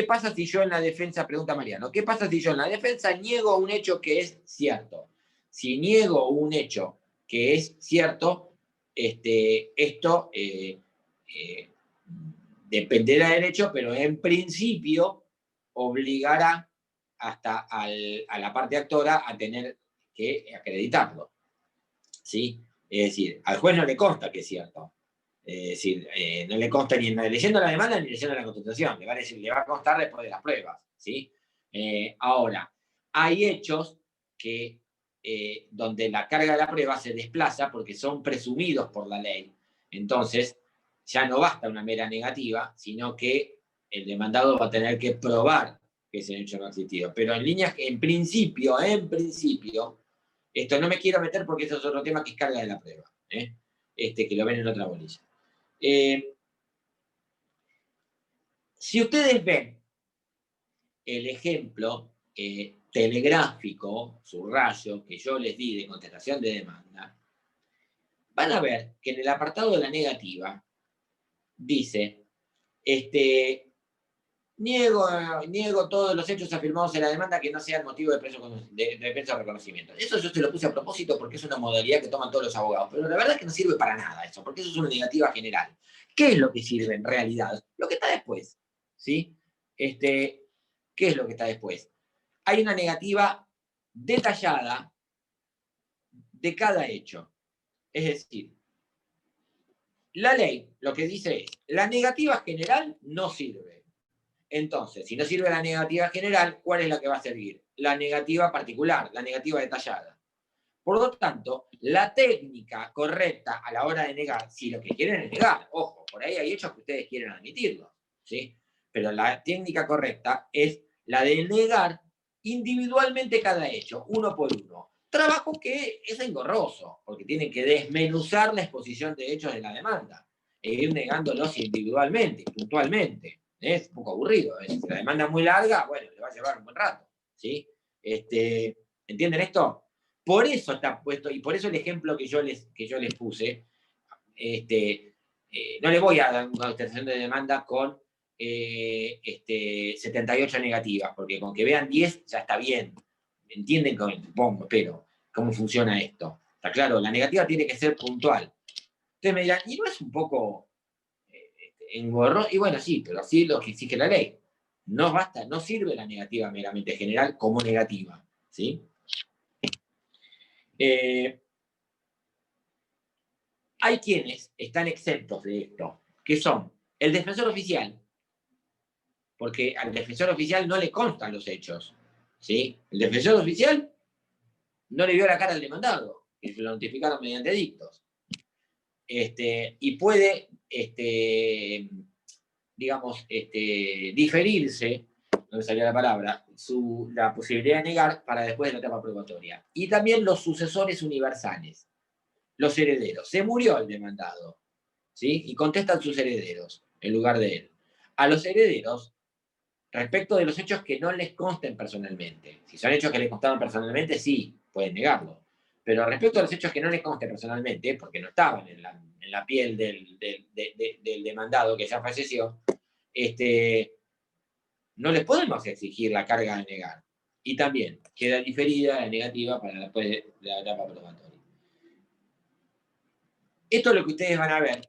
pasa si yo en la defensa, pregunta Mariano, qué pasa si yo en la defensa niego un hecho que es cierto? Si niego un hecho que es cierto, esto dependerá del hecho, pero en principio obligará hasta a la parte actora a tener que acreditarlo. ¿Sí? Es decir, al juez no le consta que es cierto. Es decir, no le consta ni leyendo la demanda ni leyendo la contestación. Le va a constar después de las pruebas. ¿Sí? Ahora, hay hechos que, donde la carga de la prueba se desplaza porque son presumidos por la ley. Entonces, ya no basta una mera negativa, sino que el demandado va a tener que probar que ese hecho no ha existido. Pero en principio, esto no me quiero meter porque eso es otro tema que es carga de la prueba, que lo ven en otra bolilla. Si ustedes ven el ejemplo telegráfico, subrayo, que yo les di de contestación de demanda, van a ver que en el apartado de la negativa dice, niego todos los hechos afirmados en la demanda que no sean motivo de preso reconocimiento. Eso yo se lo puse a propósito porque es una modalidad que toman todos los abogados, pero la verdad es que no sirve para nada eso, porque eso es una negativa general. ¿Qué es lo que sirve en realidad? Lo que está después, ¿sí? ¿Qué es lo que está después? Hay una negativa detallada de cada hecho. Es decir, la ley lo que dice es, la negativa general no sirve. Entonces, si no sirve la negativa general, ¿cuál es la que va a servir? La negativa particular, la negativa detallada. Por lo tanto, la técnica correcta a la hora de negar, si lo que quieren es negar, ojo, por ahí hay hechos que ustedes quieren admitirlo, ¿sí? Pero la técnica correcta es la de negar individualmente cada hecho, uno por uno. Trabajo que es engorroso, porque tienen que desmenuzar la exposición de hechos de la demanda e ir negándolos individualmente, puntualmente. Es un poco aburrido. Si la demanda es muy larga, bueno, le va a llevar un buen rato, ¿sí? ¿Entienden esto? Por eso está puesto, y por eso el ejemplo que yo les puse, no le voy a dar una contestación de demanda con 78 negativas, porque con que vean 10 ya está bien. ¿Entienden? Supongo, pero cómo funciona esto. Está claro, la negativa tiene que ser puntual. Ustedes me dirán, ¿y no es un poco engorroso? Y bueno, sí, pero así es lo que exige la ley. No basta, no sirve la negativa meramente general como negativa, ¿sí? Hay quienes están exentos de esto, que son el defensor oficial, porque al defensor oficial no le constan los hechos, ¿sí? El defensor oficial no le vio la cara al demandado, que se lo notificaron mediante dictos. Y puede, digamos, diferirse, no me salía la palabra, la posibilidad de negar para después de la etapa probatoria. Y también los sucesores universales, los herederos. Se murió el demandado, ¿sí? Y contestan sus herederos en lugar de él. A los herederos, respecto de los hechos que no les consten personalmente. Si son hechos que les constaban personalmente, sí, pueden negarlo. Pero respecto a los hechos que no les consten personalmente, porque no estaban en la piel del demandado que ya falleció, no les podemos exigir la carga de negar. Y también queda diferida la negativa para después de la etapa probatoria. Esto es lo que ustedes van a ver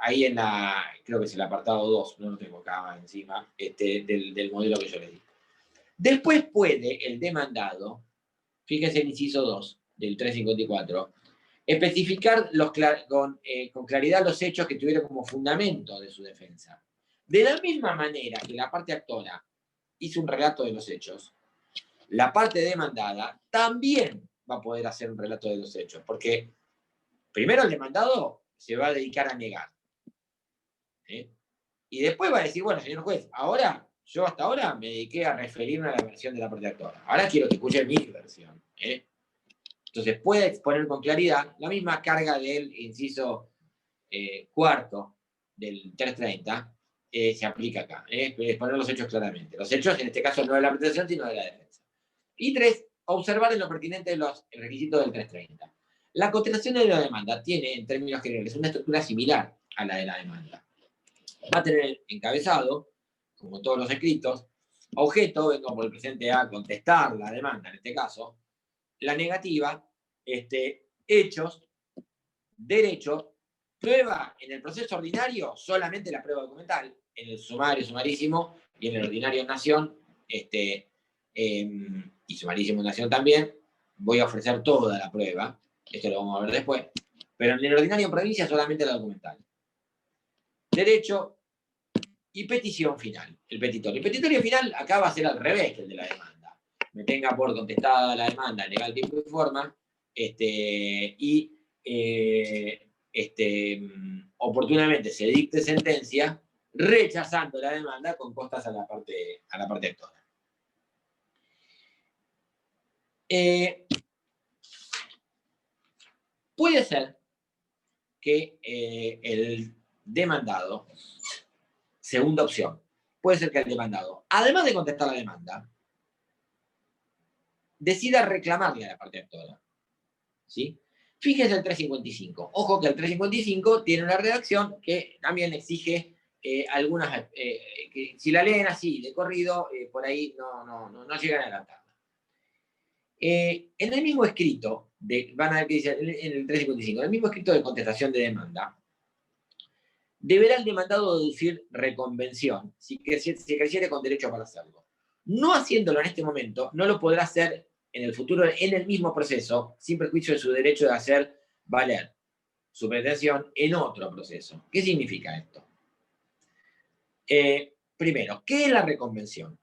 ahí en la, creo que es el apartado 2, no lo tengo acá encima, del modelo que yo les di. Después puede el demandado, fíjense el inciso 2 del 354, especificar con claridad los hechos que tuvieron como fundamento de su defensa. De la misma manera que la parte actora hizo un relato de los hechos, la parte demandada también va a poder hacer un relato de los hechos, porque primero el demandado se va a dedicar a negar. ¿Sí? Y después va a decir, bueno, señor juez, yo hasta ahora me dediqué a referirme a la versión de la parte actora. Ahora quiero que escuche mi versión. Entonces puede exponer con claridad la misma carga del inciso cuarto del 330, se aplica acá. Exponer los hechos claramente. Los hechos, en este caso, no de la presentación, sino de la defensa. Y 3, observar en lo pertinente los requisitos del 330. La contestación de la demanda tiene, en términos generales, una estructura similar a la de la demanda. Va a tener encabezado, como todos los escritos, objeto, vengo por el presente a contestar la demanda, en este caso, la negativa, hechos, derecho, prueba en el proceso ordinario, solamente la prueba documental, en el sumario, sumarísimo, y en el ordinario nación, y sumarísimo nación también, voy a ofrecer toda la prueba, esto lo vamos a ver después, pero en el ordinario en provincia solamente la documental. Derecho y petición final, el petitorio. El petitorio final acá va a ser al revés que el de la demanda. Me tenga por contestada la demanda, legal, tiempo y forma, y oportunamente se dicte sentencia rechazando la demanda con costas a la parte actora. Puede ser que el demandado, segunda opción, puede ser que el demandado, además de contestar la demanda, decida reclamarle a la parte actora. ¿Sí? Fíjense el 355. Ojo que el 355 tiene una redacción que también exige algunas, que si la leen así de corrido, por ahí no llegan a adelantarla. En el mismo escrito, van a ver que dice en el 355, en el mismo escrito de contestación de demanda, deberá el demandado deducir reconvención si creciere con derecho para hacerlo. No haciéndolo en este momento, no lo podrá hacer en el futuro en el mismo proceso, sin perjuicio de su derecho de hacer valer su pretensión en otro proceso. ¿Qué significa esto? Primero, ¿qué es la reconvención?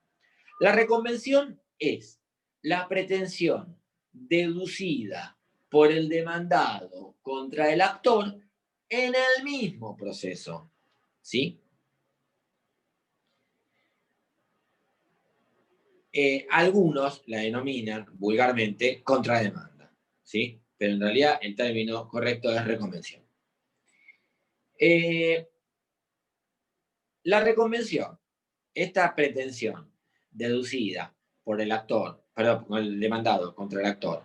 La reconvención es la pretensión deducida por el demandado contra el actor en el mismo proceso. ¿Sí? Algunos la denominan vulgarmente contrademanda, ¿sí? Pero en realidad el término correcto es reconvención. La reconvención, esta pretensión deducida por el actor, perdón, por el demandado contra el actor,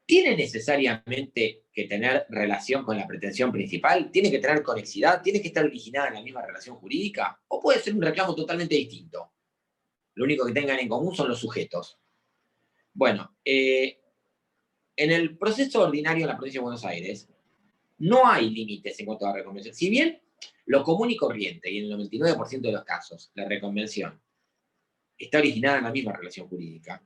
¿tiene necesariamente que tener relación con la pretensión principal? ¿Tiene que tener conexidad? ¿Tiene que estar originada en la misma relación jurídica? ¿O puede ser un reclamo totalmente distinto? Lo único que tengan en común son los sujetos. Bueno, en el proceso ordinario en la provincia de Buenos Aires no hay límites en cuanto a la reconvención. Si bien lo común y corriente, y en el 99% de los casos, la reconvención está originada en la misma relación jurídica,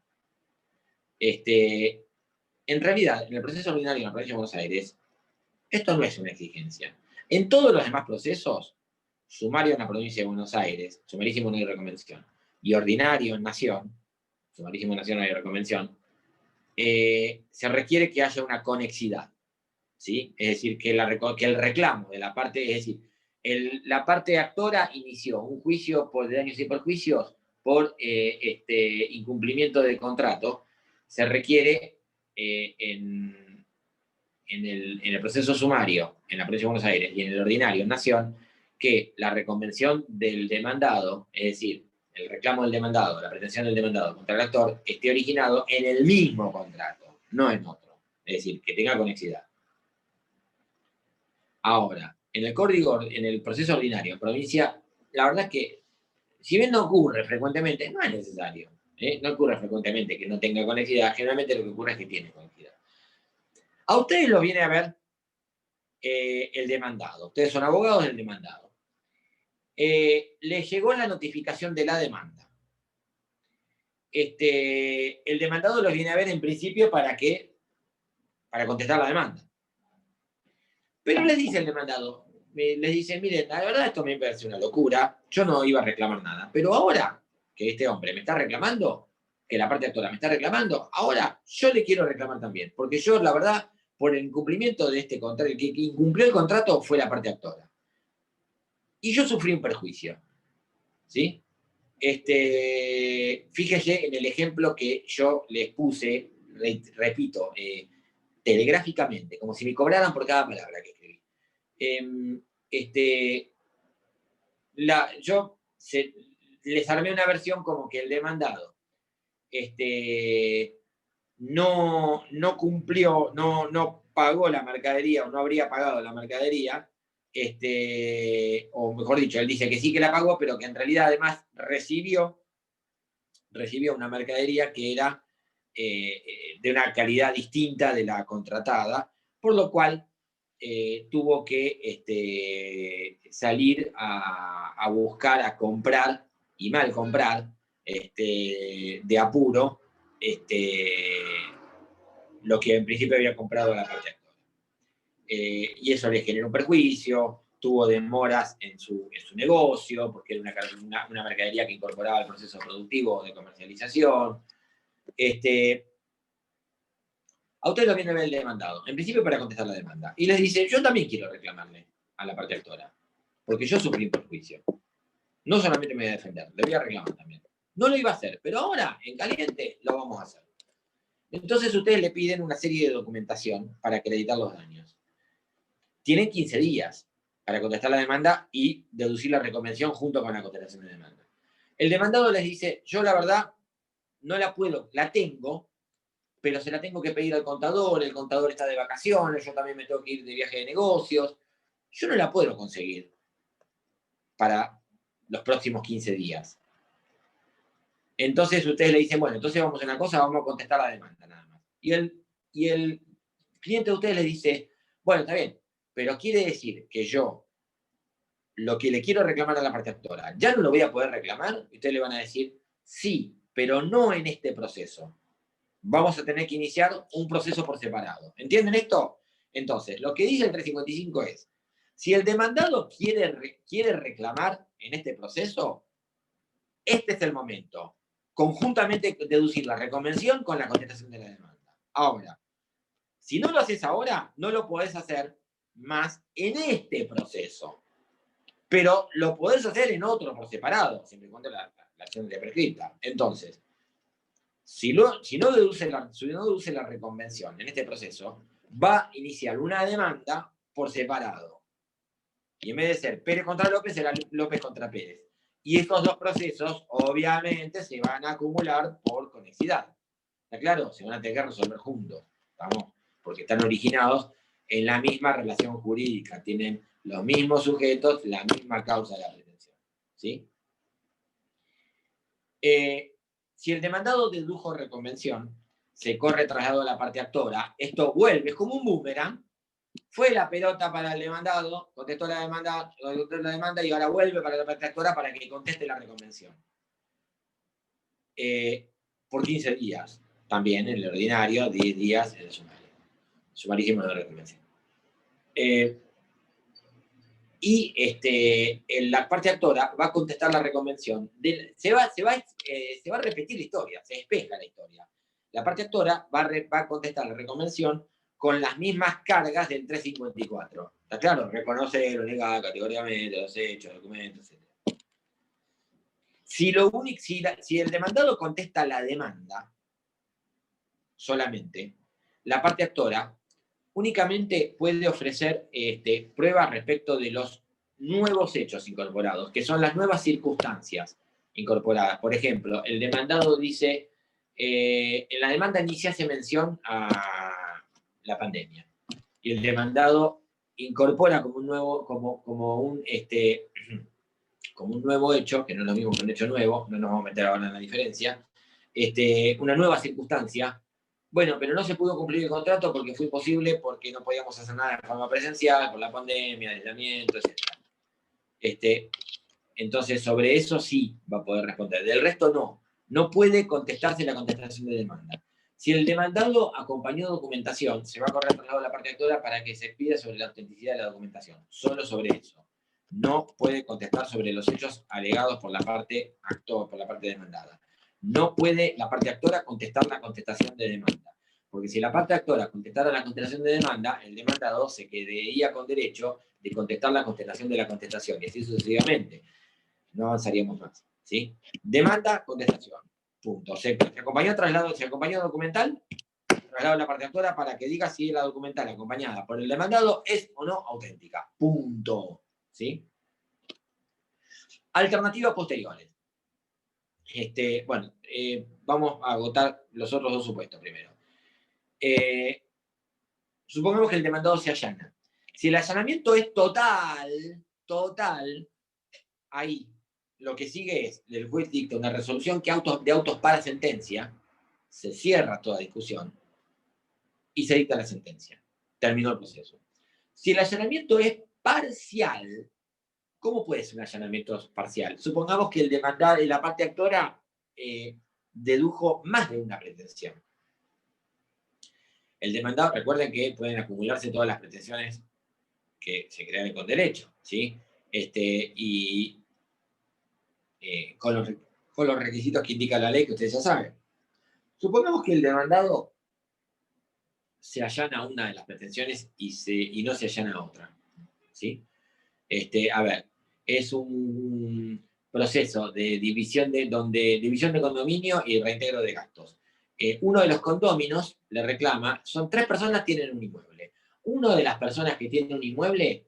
en realidad, en el proceso ordinario en la provincia de Buenos Aires, esto no es una exigencia. En todos los demás procesos, sumario en la provincia de Buenos Aires, sumarísimo no hay reconvención, y ordinario en Nación, sumarísimo en Nación no hay reconvención, se requiere que haya una conexidad, ¿sí? Es decir, que el reclamo de la parte, es decir, la parte actora inició un juicio por daños y perjuicios por incumplimiento del contrato, se requiere en el proceso sumario en la provincia de Buenos Aires y en el ordinario en Nación, que la reconvención del demandado, es decir, el reclamo del demandado, la pretensión del demandado contra el actor, esté originado en el mismo contrato, no en otro. Es decir, que tenga conexidad. Ahora, en el proceso ordinario en provincia, la verdad es que, si bien no ocurre frecuentemente, no es necesario. No ocurre frecuentemente que no tenga conexidad, generalmente lo que ocurre es que tiene conexidad. A ustedes lo viene a ver el demandado. Ustedes son abogados del demandado. Les llegó la notificación de la demanda. El demandado los viene a ver en principio para contestar la demanda. Pero les dice el demandado, les dice, miren, la verdad esto me parece una locura, yo no iba a reclamar nada, pero ahora que este hombre me está reclamando, que la parte actora me está reclamando, ahora yo le quiero reclamar también, porque yo, la verdad, por el incumplimiento de este contrato, el que incumplió el contrato fue la parte actora. Y yo sufrí un perjuicio, ¿sí? Fíjese en el ejemplo que yo les puse, repito, telegráficamente, como si me cobraran por cada palabra que escribí. Yo les armé una versión como que el demandado no cumplió, no pagó la mercadería o no habría pagado la mercadería, o mejor dicho, él dice que sí que la pagó, pero que en realidad además recibió una mercadería que era de una calidad distinta de la contratada, por lo cual tuvo que salir a buscar, a comprar, y mal comprar, de apuro, lo que en principio había comprado la parte actora. Y eso le generó un perjuicio, tuvo demoras en su negocio, porque era una mercadería que incorporaba al proceso productivo de comercialización. A ustedes lo viene a ver el demandado, en principio para contestar la demanda. Y les dice, yo también quiero reclamarle a la parte actora, porque yo sufrí un perjuicio. No solamente me voy a defender, le voy a reclamar también. No lo iba a hacer, pero ahora, en caliente, lo vamos a hacer. Entonces ustedes le piden una serie de documentación para acreditar los daños. Tienen 15 días para contestar la demanda y deducir la reconvención junto con la contestación de demanda. El demandado les dice, yo la verdad no la puedo, la tengo, pero se la tengo que pedir al contador, el contador está de vacaciones, yo también me tengo que ir de viaje de negocios, yo no la puedo conseguir para los próximos 15 días. Entonces ustedes le dicen, bueno, entonces vamos a una cosa, vamos a contestar la demanda nada más. Y el cliente de ustedes les dice, bueno, está bien, pero quiere decir que yo lo que le quiero reclamar a la parte actora, ¿ya no lo voy a poder reclamar? Y ustedes le van a decir, sí, pero no en este proceso. Vamos a tener que iniciar un proceso por separado. ¿Entienden esto? Entonces, lo que dice el 355 es, si el demandado quiere reclamar en este proceso, este es el momento. conjuntamente deducir la reconvención con la contestación de la demanda. Ahora, si no lo haces ahora, no lo podés hacer más en este proceso. Pero lo podés hacer en otro por separado, siempre y cuando la acción esté prescrita. Entonces, si no deduce la reconvención en este proceso, va a iniciar una demanda por separado. Y en vez de ser Pérez contra López, será López contra Pérez. Y estos dos procesos, obviamente, se van a acumular por conexidad. ¿Está claro? Se van a tener que resolver juntos. ¿Estamos? Porque están originados en la misma relación jurídica. Tienen los mismos sujetos, la misma causa de la pretensión. ¿Sí? Si el demandado dedujo reconvención, se corre traslado a la parte actora, esto vuelve, es como un boomerang. Fue la pelota para el demandado, contestó la demanda y ahora vuelve para la parte actora para que conteste la reconvención. Por 15 días. También en el ordinario, 10 días en el sumario. Sumarísimo de reconvención. La parte actora va a contestar la reconvención. Se va a repetir la historia, se despeja la historia. La parte actora va a contestar la reconvención con las mismas cargas del 354. ¿Está claro? Reconoce, lo nega categóricamente, los hechos, documentos, etc. Si el demandado contesta la demanda solamente, la parte actora únicamente puede ofrecer pruebas respecto de los nuevos hechos incorporados, que son las nuevas circunstancias incorporadas. Por ejemplo, el demandado dice, en la demanda ni se hace mención a la pandemia. Y el demandado incorpora como un nuevo hecho, que no es lo mismo que un hecho nuevo, no nos vamos a meter ahora en la diferencia, una nueva circunstancia. Bueno, pero no se pudo cumplir el contrato porque fue imposible, porque no podíamos hacer nada de forma presencial, por la pandemia, aislamiento, etc. Entonces, sobre eso sí va a poder responder. Del resto no. No puede contestarse la contestación de demanda. Si el demandado acompañó documentación, se va a correr traslado a la parte actora para que se pida sobre la autenticidad de la documentación. Solo sobre eso. No puede contestar sobre los hechos alegados por la parte demandada. No puede la parte actora contestar la contestación de demanda. Porque si la parte actora contestara la contestación de demanda, el demandado se quedaría con derecho de contestar la contestación de la contestación, y así sucesivamente. No avanzaríamos más. ¿Sí? Demanda, contestación. Punto. Se acompañó documental, traslado a la parte actora para que diga si la documental acompañada por el demandado es o no auténtica. Punto. ¿Sí? Alternativas posteriores. Vamos a agotar los otros dos supuestos primero. Supongamos que el demandado se allana. Si el allanamiento es total, ahí lo que sigue es, el juez dicta una resolución de autos para sentencia, se cierra toda discusión y se dicta la sentencia. Terminó el proceso. Si el allanamiento es parcial, ¿cómo puede ser un allanamiento parcial? Supongamos que el demandado y la parte actora dedujo más de una pretensión. El demandado, recuerden que pueden acumularse todas las pretensiones que se crean con derecho, ¿sí? Con los requisitos que indica la ley, que ustedes ya saben. Supongamos que el demandado se allana una de las pretensiones y no se allana otra, ¿sí? Es un proceso de división de condominio y reintegro de gastos. Uno de los condóminos le reclama, son 3 personas tienen un inmueble. Una de las personas que tiene un inmueble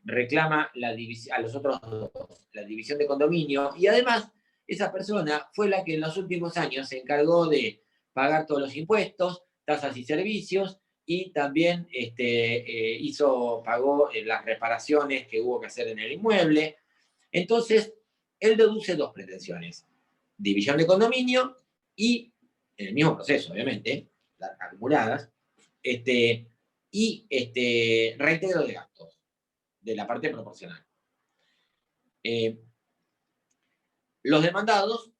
reclama a los otros 2 la división de condominio, y además esa persona fue la que en los últimos años se encargó de pagar todos los impuestos, tasas y servicios, y también pagó las reparaciones que hubo que hacer en el inmueble. Entonces, él deduce 2 pretensiones: división de condominio y, en el mismo proceso, obviamente, las acumuladas, y reintegro de gastos de la parte proporcional. Los demandados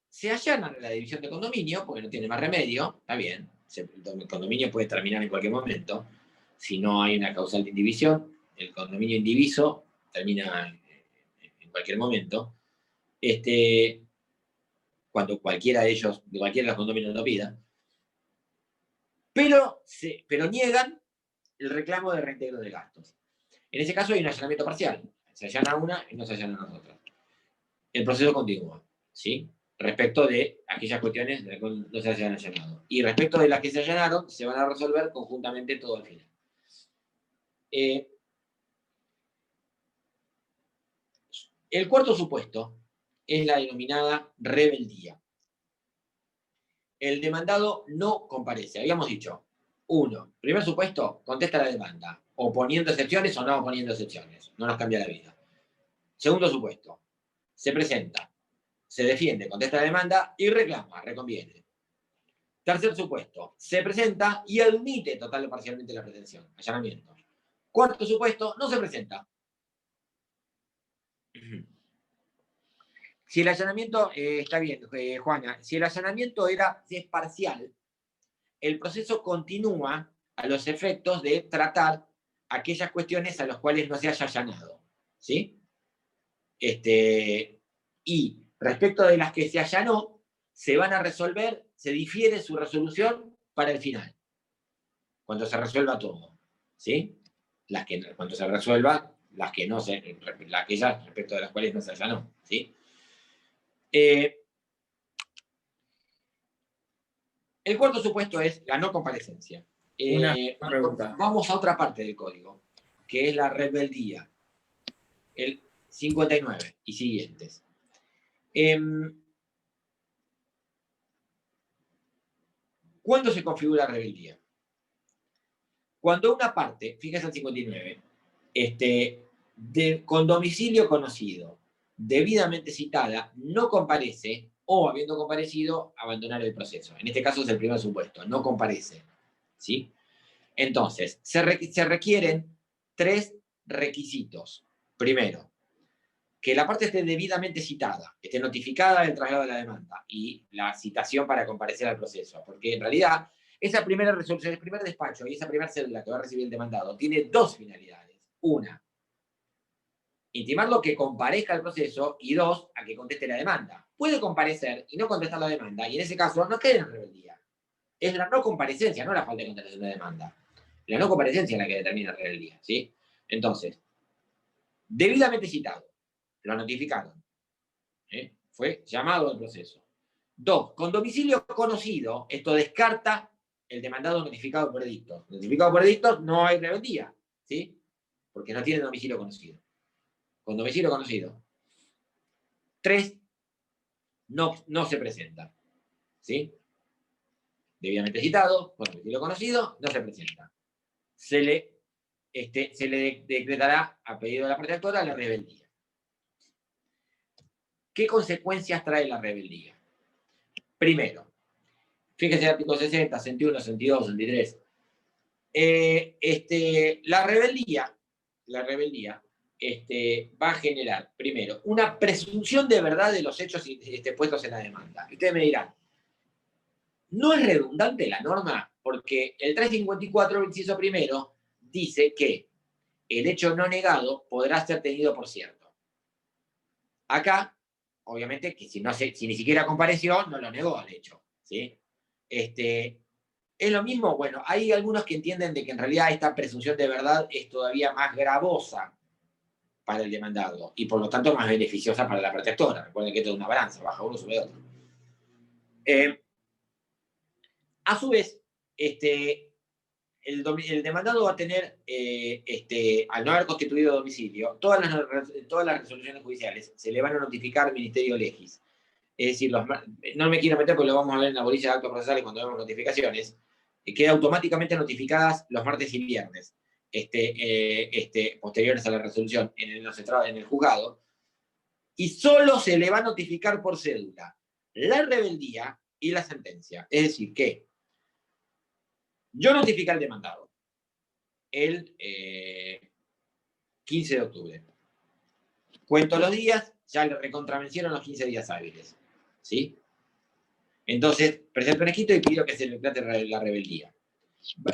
se allanan a la división de condominio porque no tiene más remedio, está bien, el condominio puede terminar en cualquier momento. Si no hay una causal de indivisión, el condominio indiviso termina en cualquier momento. cuando cualquiera de los condóminos lo pida, pero niegan el reclamo de reintegro de gastos. En ese caso hay un allanamiento parcial. Se allana una y no se allanan las otras. El proceso continúa, ¿sí? Respecto de aquellas cuestiones de las que no se hayan allanado. Y respecto de las que se allanaron, se van a resolver conjuntamente todo al final. El cuarto supuesto es la denominada rebeldía. El demandado no comparece. Habíamos dicho, uno, primer supuesto, contesta la demanda, o poniendo excepciones o no poniendo excepciones. No nos cambia la vida. Segundo supuesto, se presenta, se defiende, contesta la demanda y reclama, reconviene. Tercer supuesto, se presenta y admite total o parcialmente la pretensión, allanamiento. Cuarto supuesto, no se presenta. Si el allanamiento, está bien, Juana, si el allanamiento es parcial, el proceso continúa a los efectos de tratar aquellas cuestiones a las cuales no se haya allanado, ¿sí? Y respecto de las que se allanó, se van a resolver, se difiere su resolución para el final, cuando se resuelva todo, ¿sí? Cuando se resuelva las que no se, aquellas respecto de las cuales no se allanó, ¿sí? El cuarto supuesto es la no comparecencia. Una pregunta. Vamos a otra parte del código, que es la rebeldía. El 59 y siguientes. ¿Cuándo se configura rebeldía? Cuando una parte, fíjese el 59, con domicilio conocido, debidamente citada, no comparece o, habiendo comparecido, abandonar el proceso. En este caso es el primer supuesto, no comparece, ¿sí? Entonces, se requieren 3 requisitos. Primero, que la parte esté debidamente citada, esté notificada del traslado de la demanda y la citación para comparecer al proceso, porque en realidad esa primera resolución, el primer despacho y esa primera cédula que va a recibir el demandado tiene 2 finalidades. Una, intimarlo que comparezca al proceso y 2, a que conteste la demanda. Puede comparecer y no contestar la demanda y en ese caso no queda en rebeldía. Es la no comparecencia, no la falta de contestación de demanda. La no comparecencia es la que determina rebeldía, ¿sí? Entonces, debidamente citado, lo notificaron, fue llamado al proceso. 2, con domicilio conocido, esto descarta el demandado notificado por edicto. Notificado por edicto no hay rebeldía, ¿sí? Porque no tiene domicilio conocido. Con domicilio conocido. 3, no se presenta, ¿sí? Debidamente citado, con domicilio conocido, no se presenta. Se le decretará, a pedido de la parte actora, la rebeldía. ¿Qué consecuencias trae la rebeldía? Primero, fíjese el artículo 60, 61, 62, 63. La rebeldía va a generar, primero, una presunción de verdad de los hechos puestos en la demanda. Y ustedes me dirán, ¿no es redundante la norma? Porque el 354, inciso primero, dice que el hecho no negado podrá ser tenido por cierto. Acá, obviamente, que si ni siquiera compareció, no lo negó al hecho, ¿sí? ¿Es lo mismo? Bueno, hay algunos que entienden de que en realidad esta presunción de verdad es todavía más gravosa para el demandado y por lo tanto más beneficiosa para la parte actora. Recuerden que esto es una balanza, baja uno sobre otro. A su vez, el demandado va a tener, al no haber constituido domicilio, todas las resoluciones judiciales se le van a notificar al Ministerio Legis. Es decir, no me quiero meter porque lo vamos a ver en la bolilla de actos procesales cuando vemos notificaciones, queda automáticamente notificadas los martes y viernes, posteriores a la resolución en el juzgado, y solo se le va a notificar por cédula la rebeldía y la sentencia. Es decir, que yo notifiqué al demandado el 15 de octubre. Cuento los días, ya le recontravencieron los 15 días hábiles, ¿sí? Entonces, presento un escrito y pido que se le trate la rebeldía.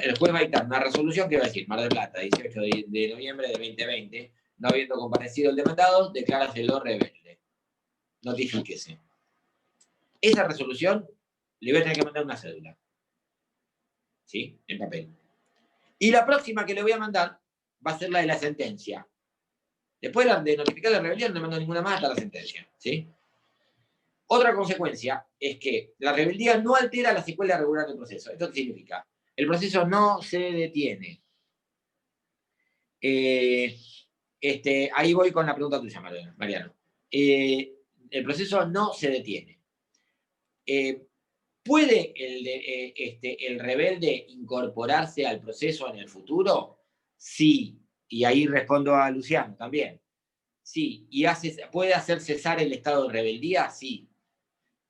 El juez va a dictar una resolución que va a decir, Mar del Plata, 18 de noviembre de 2020, no habiendo comparecido el demandado, decláreselo rebelde. Notifíquese. esa resolución le voy a tener que mandar una cédula. ¿Sí? En papel. Y la próxima que le voy a mandar va a ser la de la sentencia. Después de notificar la rebeldía no le mando ninguna más hasta la sentencia. ¿Sí? Otra consecuencia es que la rebeldía no altera la secuela regular del proceso. ¿Esto qué significa? El proceso no se detiene. Ahí voy con la pregunta tuya, Mariano. El proceso no se detiene. ¿Puede el rebelde incorporarse al proceso en el futuro? Sí. Y ahí respondo a Luciano también. Sí. ¿Y puede hacer cesar el estado de rebeldía? Sí.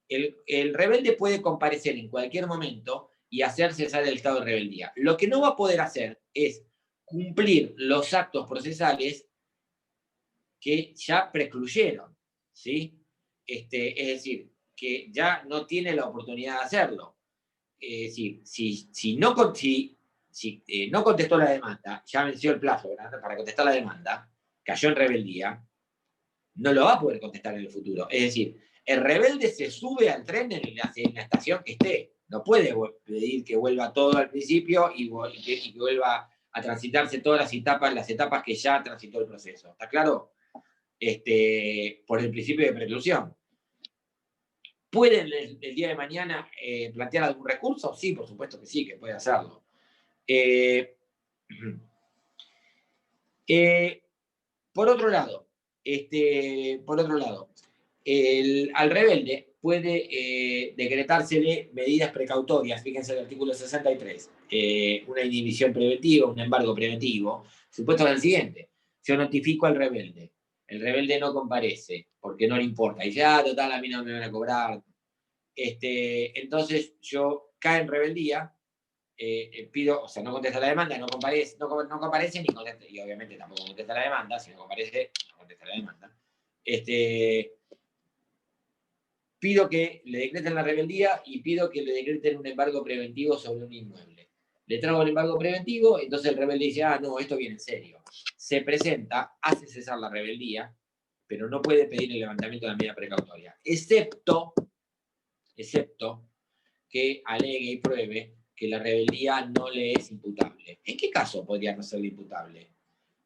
El rebelde puede comparecer en cualquier momento y hacer cesar el estado de rebeldía. Lo que no va a poder hacer es cumplir los actos procesales que ya precluyeron, ¿sí? Es decir, que ya no tiene la oportunidad de hacerlo. Es decir, si no contestó la demanda, ya venció el plazo para contestar la demanda, cayó en rebeldía, no lo va a poder contestar en el futuro. Es decir, el rebelde se sube al tren en la estación que esté. No puede pedir que vuelva todo al principio y que vuelva a transitarse todas las etapas que ya transitó el proceso. ¿Está claro? Por el principio de preclusión. ¿Pueden el día de mañana plantear algún recurso? Sí, por supuesto que sí, que puede hacerlo. Por otro lado, al rebelde puede decretársele medidas precautorias, fíjense el artículo 63, una inhibición preventiva, un embargo preventivo. Supuesto es el siguiente: yo notifico al rebelde, el rebelde no comparece porque no le importa, y ya, total, a mí no me van a cobrar. Entonces yo cae en rebeldía, pido, o sea, no contesta la demanda, no comparece ni contesta, y obviamente tampoco contesta la demanda. Si no comparece, no contesta la demanda. Pido que le decreten la rebeldía y pido que le decreten un embargo preventivo sobre un inmueble. Le traigo el embargo preventivo, entonces el rebelde dice, no, esto viene en serio. Se presenta, hace cesar la rebeldía, pero no puede pedir el levantamiento de la medida precautoria, excepto que alegue y pruebe que la rebeldía no le es imputable. ¿En qué caso podría no serle imputable?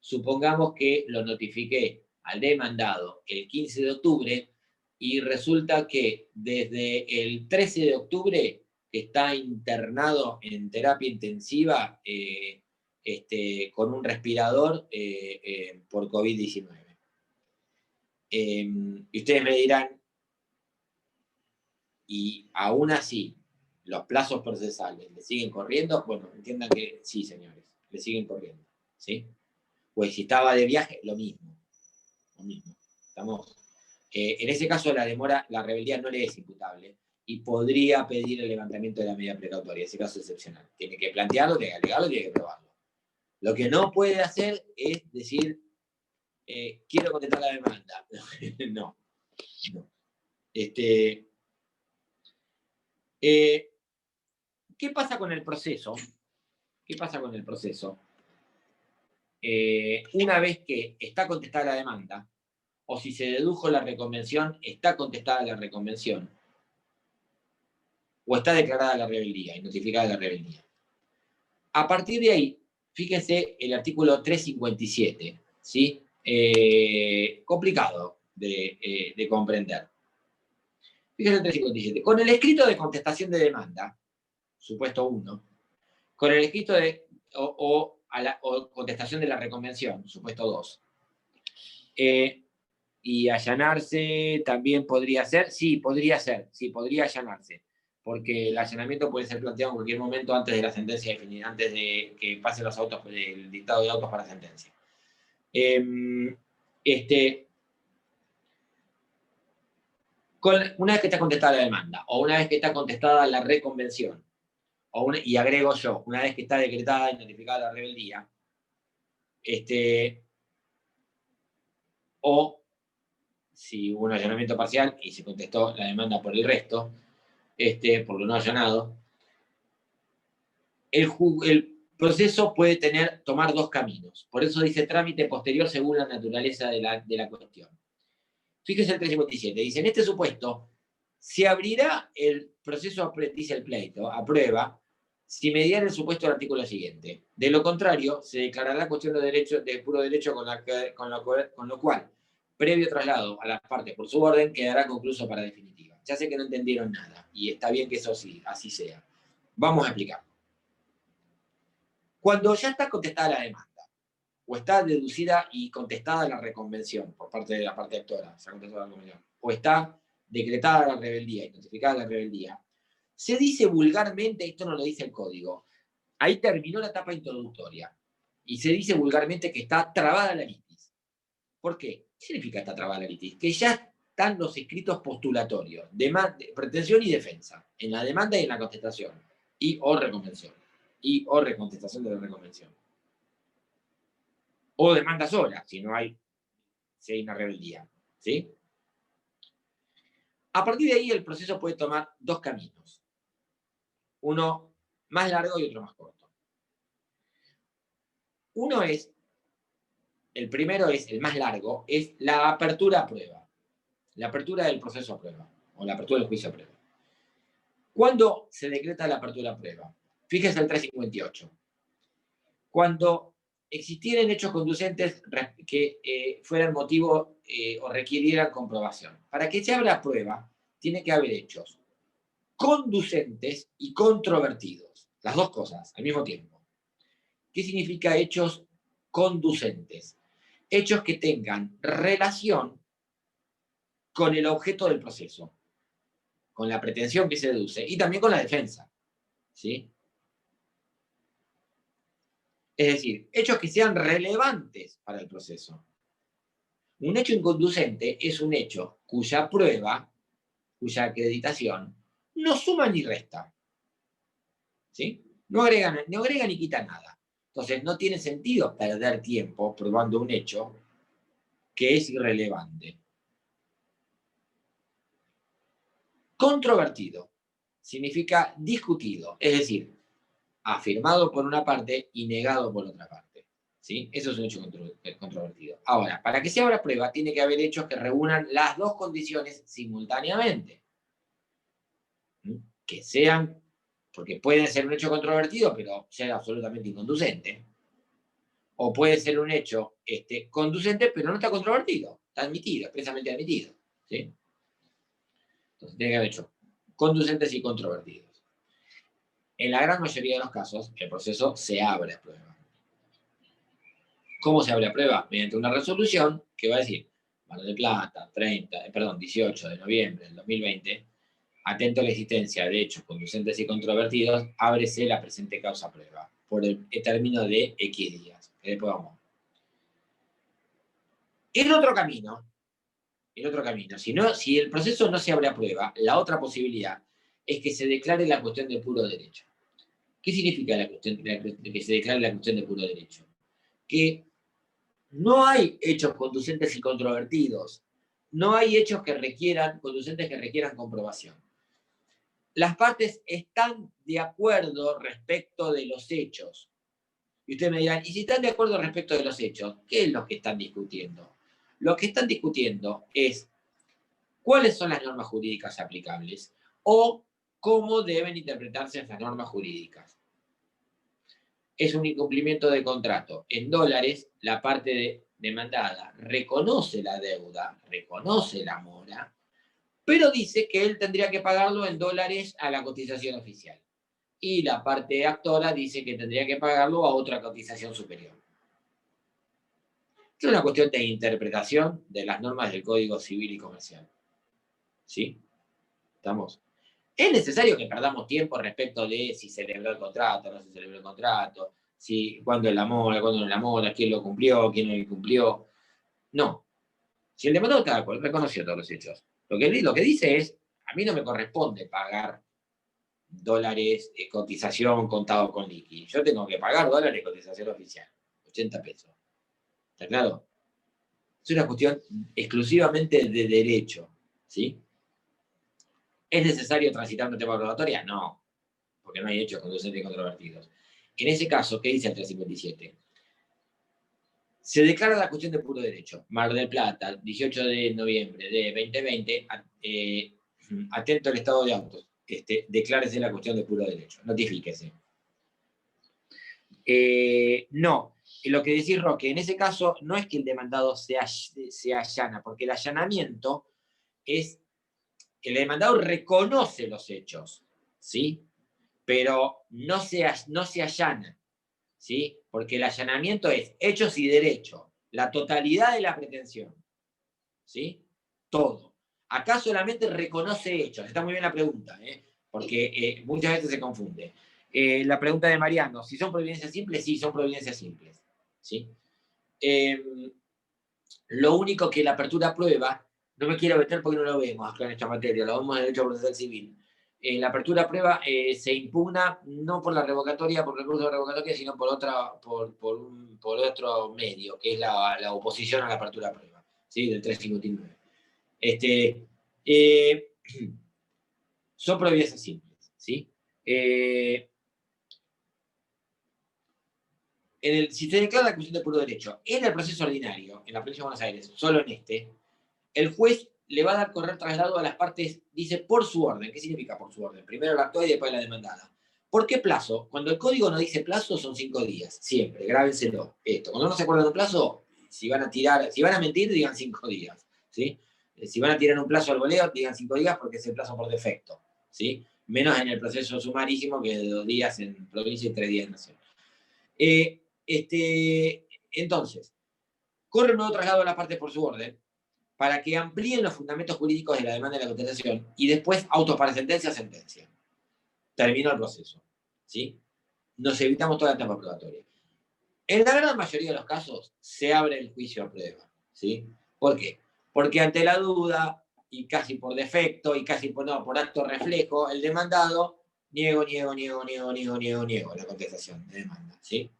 Supongamos que lo notifiqué al demandado el 15 de octubre y resulta que desde el 13 de octubre está internado en terapia intensiva con un respirador por COVID-19. Y ustedes me dirán, y aún así, los plazos procesales le siguen corriendo. Bueno, entiendan que sí, señores, le siguen corriendo, ¿sí? Pues si estaba de viaje, lo mismo. Estamos, en ese caso la rebeldía no le es imputable y podría pedir el levantamiento de la medida precautoria, ese caso excepcional. Tiene que plantearlo, tiene que alegarlo, tiene que probarlo. Lo que no puede hacer es decir, quiero contestar la demanda. No. ¿Qué pasa con el proceso? Una vez que está contestada la demanda, o si se dedujo la reconvención, está contestada la reconvención, o está declarada la rebeldía y notificada la rebeldía. A partir de ahí, fíjense el artículo 357, ¿sí? Complicado de comprender. Fíjense el 357. Con el escrito de contestación de demanda, supuesto 1, con el escrito o contestación de la reconvención, supuesto 2, y allanarse también podría ser, sí, podría allanarse, porque el allanamiento puede ser planteado en cualquier momento antes de la sentencia definida, antes de que pasen los autos, el dictado de autos para sentencia. Una vez que está contestada la demanda, o una vez que está contestada la reconvención, y agrego yo, una vez que está decretada y notificada la rebeldía, o si hubo un allanamiento parcial y se contestó la demanda por el resto, por lo no allanado, el proceso puede tomar dos caminos. Por eso dice trámite posterior según la naturaleza de la cuestión. Fíjese el 357. Dice, en este supuesto, Se abrirá el proceso, dice el pleito, a prueba, si mediara el supuesto del artículo siguiente. De lo contrario, se declarará cuestión de puro derecho con lo cual, previo traslado a las partes por su orden, quedará concluso para definitiva. Ya sé que no entendieron nada, y está bien que eso sí, así sea. Vamos a explicar. Cuando ya está contestada la demanda, o está deducida y contestada la reconvención por parte de la parte actora, se ha contestado la reconvención, o está decretada la rebeldía y notificada la rebeldía, se dice vulgarmente, esto no lo dice el código, ahí terminó la etapa introductoria, y se dice vulgarmente que está trabada la litis. ¿Por qué? ¿Qué significa está trabada la litis? Que ya están los escritos postulatorios, pretensión y defensa, en la demanda y en la contestación, y o reconvención, y o recontestación de la reconvención. O demanda sola, si hay una rebeldía. ¿Sí? A partir de ahí el proceso puede tomar dos caminos. Uno más largo y otro más corto. El primero es, el más largo, es la apertura a prueba. La apertura del proceso a prueba, o la apertura del juicio a prueba. ¿Cuándo se decreta la apertura a prueba? Fíjese el 358. Cuando existieran hechos conducentes que fueran motivo o requirieran comprobación. Para que se abra prueba, tiene que haber hechos conducentes y controvertidos. Las dos cosas al mismo tiempo. ¿Qué significa hechos conducentes? Hechos que tengan relación con el objeto del proceso, con la pretensión que se deduce y también con la defensa. ¿Sí? Es decir, hechos que sean relevantes para el proceso. Un hecho inconducente es un hecho cuya prueba, cuya acreditación, no suma ni resta. ¿Sí? No agrega ni quita nada. Entonces, no tiene sentido perder tiempo probando un hecho que es irrelevante. Controvertido significa discutido, es decir, afirmado por una parte y negado por otra parte. ¿Sí? Eso es un hecho controvertido. Ahora, para que se abra prueba, tiene que haber hechos que reúnan las dos condiciones simultáneamente. Que sean, porque puede ser un hecho controvertido, pero sea absolutamente inconducente. O puede ser un hecho conducente, pero no está controvertido, está admitido, expresamente admitido. ¿Sí? Entonces, tiene que haber hechos conducentes y controvertidos. En la gran mayoría de los casos, el proceso se abre a prueba. ¿Cómo se abre a prueba? Mediante una resolución que va a decir, Mar del Plata, 18 de noviembre del 2020, atento a la existencia de hechos conducentes y controvertidos, ábrese la presente causa prueba por el término de X días. Que después vamos. El otro camino, si el proceso no se abre a prueba, la otra posibilidad es que se declare la cuestión de puro derecho. ¿Qué significa que se declare la cuestión de puro derecho? Que no hay hechos conducentes y controvertidos. No hay hechos conducentes que requieran comprobación. Las partes están de acuerdo respecto de los hechos. Y ustedes me dirán, ¿y si están de acuerdo respecto de los hechos? ¿Qué es lo que están discutiendo? Lo que están discutiendo es cuáles son las normas jurídicas aplicables o cómo deben interpretarse esas normas jurídicas. Es un incumplimiento de contrato. En dólares, la parte demandada reconoce la deuda, reconoce la mora, pero dice que él tendría que pagarlo en dólares a la cotización oficial. Y la parte actora dice que tendría que pagarlo a otra cotización superior. Es una cuestión de interpretación de las normas del Código Civil y Comercial. ¿Sí? ¿Estamos? ¿Es necesario que perdamos tiempo respecto de si se celebró el contrato, no se celebró el contrato, cuándo es la mora, cuándo no es la mora, quién lo cumplió, quién no lo cumplió? No. Si el demandado está de acuerdo, reconoció todos los hechos. Lo que dice es, a mí no me corresponde pagar dólares de cotización contado con liqui. Yo tengo que pagar dólares de cotización oficial, 80 pesos. ¿Está claro? Es una cuestión exclusivamente de derecho, ¿sí? ¿Es necesario transitar una tema probatoria? No, porque no hay hechos conducentes y controvertidos. En ese caso, ¿qué dice el 357? Se declara la cuestión de puro derecho. Mar del Plata, 18 de noviembre de 2020, atento al estado de autos, declárese la cuestión de puro derecho, notifíquese. No, lo que decís, Roque, en ese caso no es que el demandado se allana, porque el allanamiento es, el demandado reconoce los hechos, ¿sí? Pero no se allana, ¿sí? Porque el allanamiento es hechos y derecho, la totalidad de la pretensión, ¿sí? Todo. Acá solamente reconoce hechos. Está muy bien la pregunta, porque muchas veces se confunde. La pregunta de Mariano, si son providencias simples, sí, son providencias simples, ¿sí? Lo único que la apertura prueba, no me quiero meter porque no lo vemos acá en esta materia, lo vemos en el derecho procesal civil. La apertura prueba se impugna no por la revocatoria, por recurso de revocatoria, sino por otro medio, que es la oposición a la apertura prueba, ¿sí? Del 359. Son providencias simples, ¿sí? Si se declara la cuestión de puro derecho en el proceso ordinario, en la provincia de Buenos Aires, solo en el juez le va a dar correr traslado a las partes, dice, por su orden. ¿Qué significa por su orden? Primero la actual y después la demandada. ¿Por qué plazo? Cuando el código no dice plazo, son 5 días. Siempre, grábenselo. Esto. Cuando no se acuerdan de un plazo, si van a mentir, digan 5 días. ¿Sí? Si van a tirar un plazo al voleo, digan 5 días porque es el plazo por defecto. ¿Sí? Menos en el proceso sumarísimo, que es de 2 días en provincia y 3 días en nación. Entonces, corre un nuevo traslado a las partes por su orden para que amplíen los fundamentos jurídicos de la demanda y la contestación y después autos para sentencia. Terminó el proceso. ¿Sí? Nos evitamos toda la etapa probatoria. En la gran mayoría de los casos se abre el juicio a prueba. ¿Sí? ¿Por qué? Porque ante la duda, y casi por defecto, y casi por acto reflejo, el demandado niego la contestación de demanda. ¿Sí?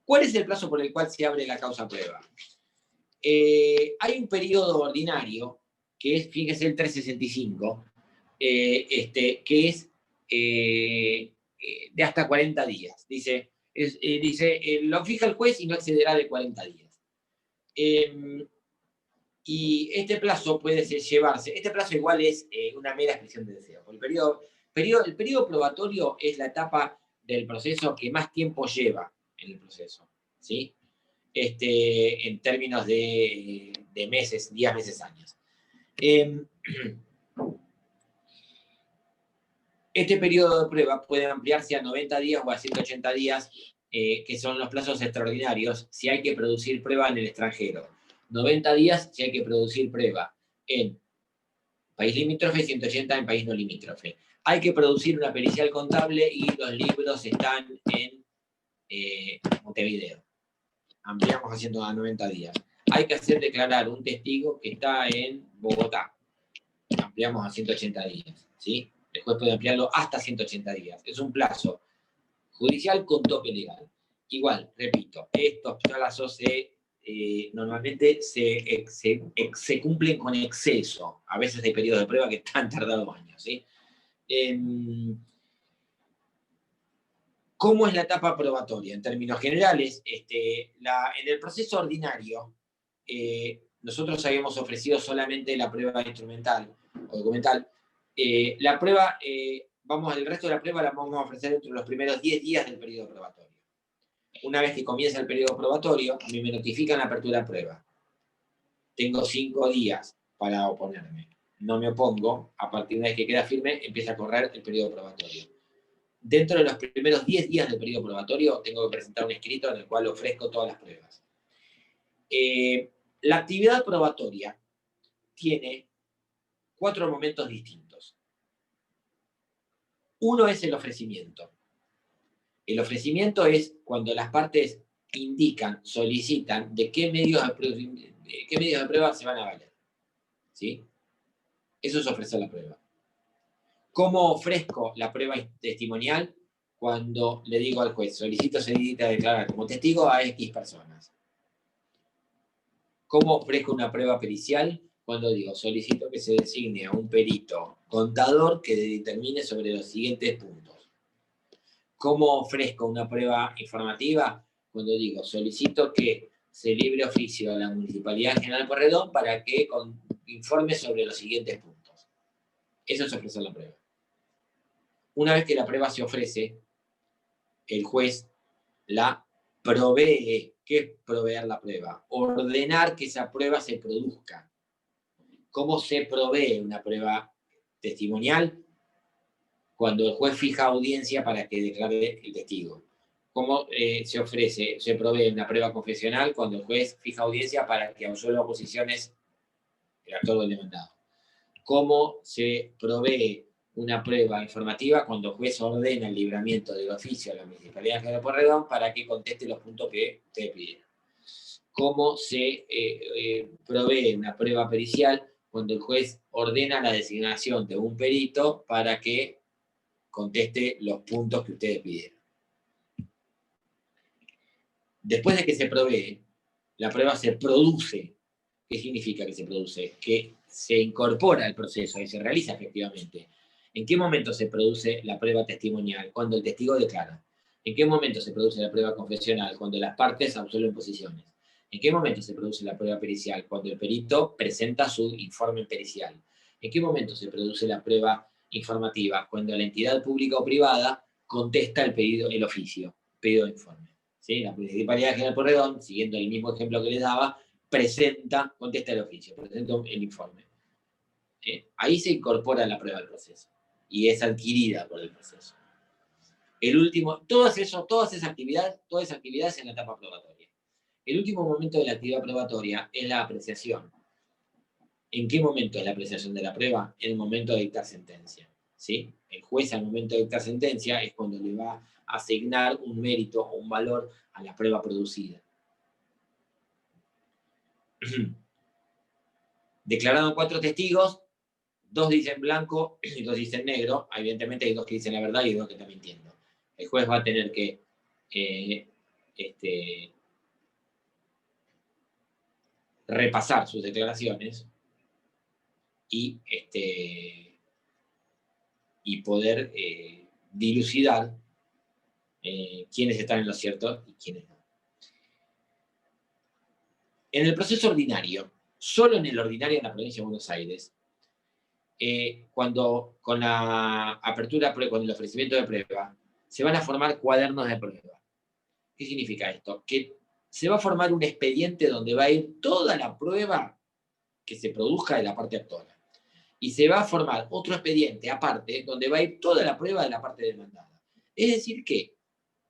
¿Cuál es el plazo por el cual se abre la causa prueba? Hay un periodo ordinario, que es, fíjese, el 365, que es de hasta 40 días. Dice, lo fija el juez y no excederá de 40 días. Y este plazo puede llevarse, este plazo igual es una mera expresión de deseo. El periodo probatorio es la etapa del proceso que más tiempo lleva en el proceso, ¿sí? En términos de meses, días, meses, años. Este periodo de prueba puede ampliarse a 90 días o a 180 días, que son los plazos extraordinarios, si hay que producir prueba en el extranjero. 90 días si hay que producir prueba en país limítrofe, 180 en país no limítrofe. Hay que producir una pericial contable y los libros están en Montevideo. Ampliamos haciendo a 90 días. Hay que hacer declarar un testigo que está en Bogotá. Ampliamos a 180 días. ¿Sí? El juez puede ampliarlo hasta 180 días. Es un plazo judicial con tope legal. Igual, repito, estos plazos normalmente se cumplen con exceso. A veces hay periodos de prueba que están tardados años. ¿Sí? ¿Cómo es la etapa probatoria? En términos generales, en el proceso ordinario, nosotros habíamos ofrecido solamente la prueba instrumental o documental. La prueba, el resto de la prueba la vamos a ofrecer entre los primeros 10 días del periodo probatorio. Una vez que comienza el periodo probatorio, a mí me notifican la apertura de prueba. Tengo 5 días para oponerme. No me opongo, a partir de una vez que queda firme, empieza a correr el periodo probatorio. Dentro de los primeros 10 días del periodo probatorio, tengo que presentar un escrito en el cual ofrezco todas las pruebas. La actividad probatoria tiene 4 momentos distintos. Uno es el ofrecimiento. El ofrecimiento es cuando las partes indican, solicitan de qué medios de prueba se van a valer. ¿Sí? Eso es ofrecer la prueba. ¿Cómo ofrezco la prueba testimonial? Cuando le digo al juez, solicito se declarar como testigo a X personas. ¿Cómo ofrezco una prueba pericial? Cuando digo, solicito que se designe a un perito contador que determine sobre los siguientes puntos. ¿Cómo ofrezco una prueba informativa? Cuando digo, solicito que se libre oficio a la Municipalidad General Pueyrredón para que informe sobre los siguientes puntos. Eso es ofrecer la prueba. Una vez que la prueba se ofrece, el juez la provee. ¿Qué es proveer la prueba? Ordenar que esa prueba se produzca. ¿Cómo se provee una prueba testimonial? Cuando el juez fija audiencia para que declare el testigo. ¿Cómo se provee una prueba confesional? Cuando el juez fija audiencia para que absuelva oposiciones el actor o el demandado. ¿Cómo se provee una prueba informativa? Cuando el juez ordena el libramiento del oficio a la Municipalidad de Pueyrredón para que conteste los puntos que ustedes pidieron. ¿Cómo se provee una prueba pericial? Cuando el juez ordena la designación de un perito para que conteste los puntos que ustedes pidieron. Después de que se provee, la prueba se produce. ¿Qué significa que se produce? Que se incorpora al proceso y se realiza efectivamente. ¿En qué momento se produce la prueba testimonial? Cuando el testigo declara. ¿En qué momento se produce la prueba confesional? Cuando las partes absuelven posiciones. ¿En qué momento se produce la prueba pericial? Cuando el perito presenta su informe pericial. ¿En qué momento se produce la prueba informativa? Cuando la entidad pública o privada contesta el oficio, pedido de informe. ¿Sí? La Municipalidad General Pueyrredón, siguiendo el mismo ejemplo que les daba, contesta el oficio, presenta el informe. Ahí se incorpora la prueba al proceso y es adquirida por el proceso. El último, todas esas actividades en la etapa probatoria. El último momento de la actividad probatoria es la apreciación. ¿En qué momento es la apreciación de la prueba? En el momento de dictar sentencia. ¿Sí? El juez al momento de dictar sentencia es cuando le va a asignar un mérito o un valor a la prueba producida. Declararon 4 testigos, 2 dicen blanco y 2 dicen negro. Evidentemente hay 2 que dicen la verdad y 2 que están mintiendo. El juez va a tener que repasar sus declaraciones y poder dilucidar quiénes están en lo cierto y quiénes no. En el proceso ordinario, solo en el ordinario en la provincia de Buenos Aires, cuando con la apertura, con el ofrecimiento de prueba, se van a formar cuadernos de prueba. ¿Qué significa esto? Que se va a formar un expediente donde va a ir toda la prueba que se produzca de la parte actora. Y se va a formar otro expediente aparte donde va a ir toda la prueba de la parte demandada. Es decir que,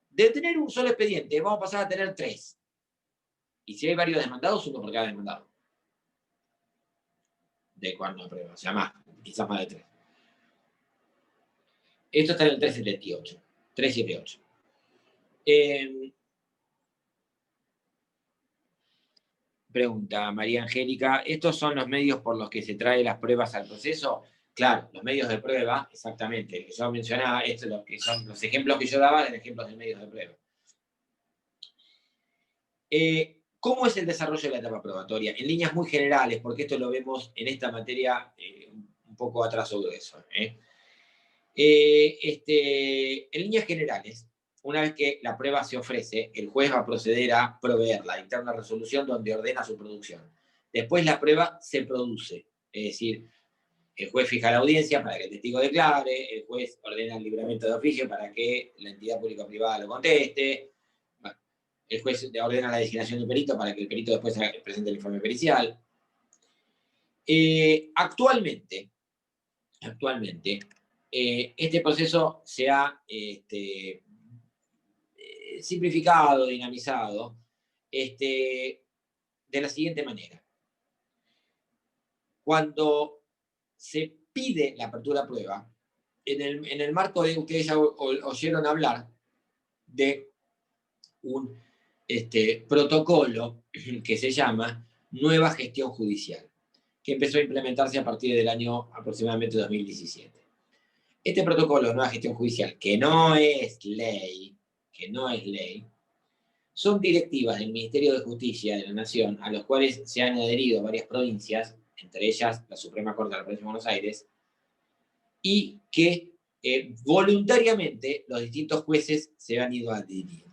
de tener un solo expediente, vamos a pasar a tener 3. Y si hay varios demandados, 1 por cada demandado. De cuando la prueba, o sea, más, quizás más de 3. Esto está en el 378. 378. Pregunta María Angélica, ¿estos son los medios por los que se traen las pruebas al proceso? Claro, los medios de prueba, exactamente. Que yo mencionaba, estos lo que son los ejemplos que yo daba, eran ejemplos de medios de prueba. ¿Cómo es el desarrollo de la etapa probatoria? En líneas muy generales, porque esto lo vemos en esta materia un poco atraso grueso. En líneas generales, una vez que la prueba se ofrece, el juez va a proceder a proveerla, a dictar una resolución donde ordena su producción. Después la prueba se produce, es decir, el juez fija la audiencia para que el testigo declare, el juez ordena el libramiento de oficio para que la entidad pública o privada lo conteste, el juez ordena la designación de un perito para que el perito después presente el informe pericial. Actualmente, este proceso se ha simplificado, dinamizado, de la siguiente manera. Cuando se pide la apertura a prueba, en el marco de, ustedes ya oyeron hablar de un protocolo que se llama Nueva Gestión Judicial, que empezó a implementarse a partir del año aproximadamente 2017. Este protocolo de Nueva Gestión Judicial, que no es ley, son directivas del Ministerio de Justicia de la Nación, a los cuales se han adherido varias provincias, entre ellas la Suprema Corte de la Provincia de Buenos Aires, y que voluntariamente los distintos jueces se han ido adhiriendo.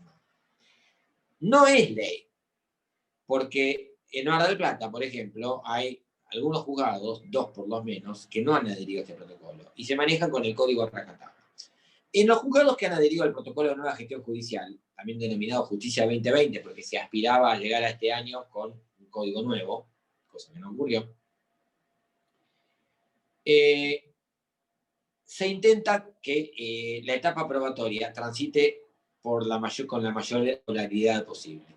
No es ley, Porque en Mar del Plata, por ejemplo, hay algunos juzgados, 2 por lo menos, que no han adherido a este protocolo y se manejan con el código Rajatabla. En los juzgados que han adherido al protocolo de nueva gestión judicial, también denominado Justicia 2020, porque se aspiraba a llegar a este año con un código nuevo, cosa que no ocurrió, se intenta que la etapa probatoria transite con la mayor regularidad posible.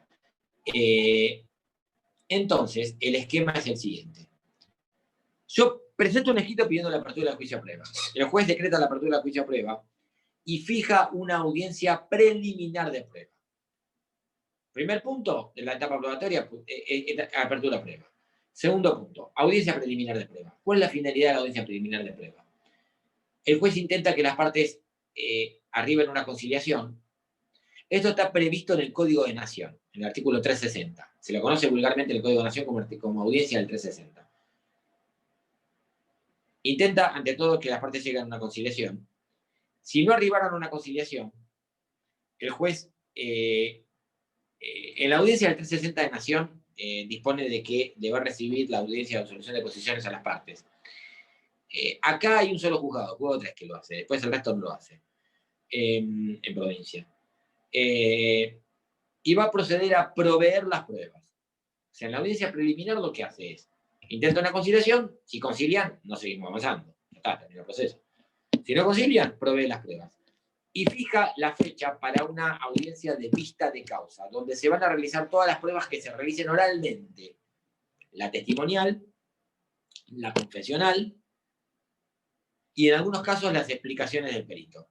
Entonces, el esquema es el siguiente. Yo presento un escrito pidiendo la apertura del juicio a prueba. El juez decreta la apertura del juicio a prueba y fija una audiencia preliminar de prueba. Primer punto de la etapa probatoria, apertura a prueba. Segundo punto, audiencia preliminar de prueba. ¿Cuál es la finalidad de la audiencia preliminar de prueba? El juez intenta que las partes arriben a una conciliación. Esto está previsto en el Código de Nación, en el artículo 360. Se lo conoce vulgarmente en el Código de Nación como audiencia del 360. Intenta, ante todo, que las partes lleguen a una conciliación. Si no arribaron a una conciliación, el juez, en la audiencia del 360 de Nación, dispone de que debe recibir la audiencia de absolución de posiciones a las partes. Acá hay un solo juzgado, juzgado 3 que lo hace, después el resto no lo hace, en provincia. Y va a proceder a proveer las pruebas. O sea, en la audiencia preliminar lo que hace es, intenta una conciliación, si concilian, no seguimos avanzando, ya está, termina el proceso. Si no concilian, provee las pruebas. Y fija la fecha para una audiencia de vista de causa, donde se van a realizar todas las pruebas que se realicen oralmente. La testimonial, la confesional y en algunos casos las explicaciones del perito.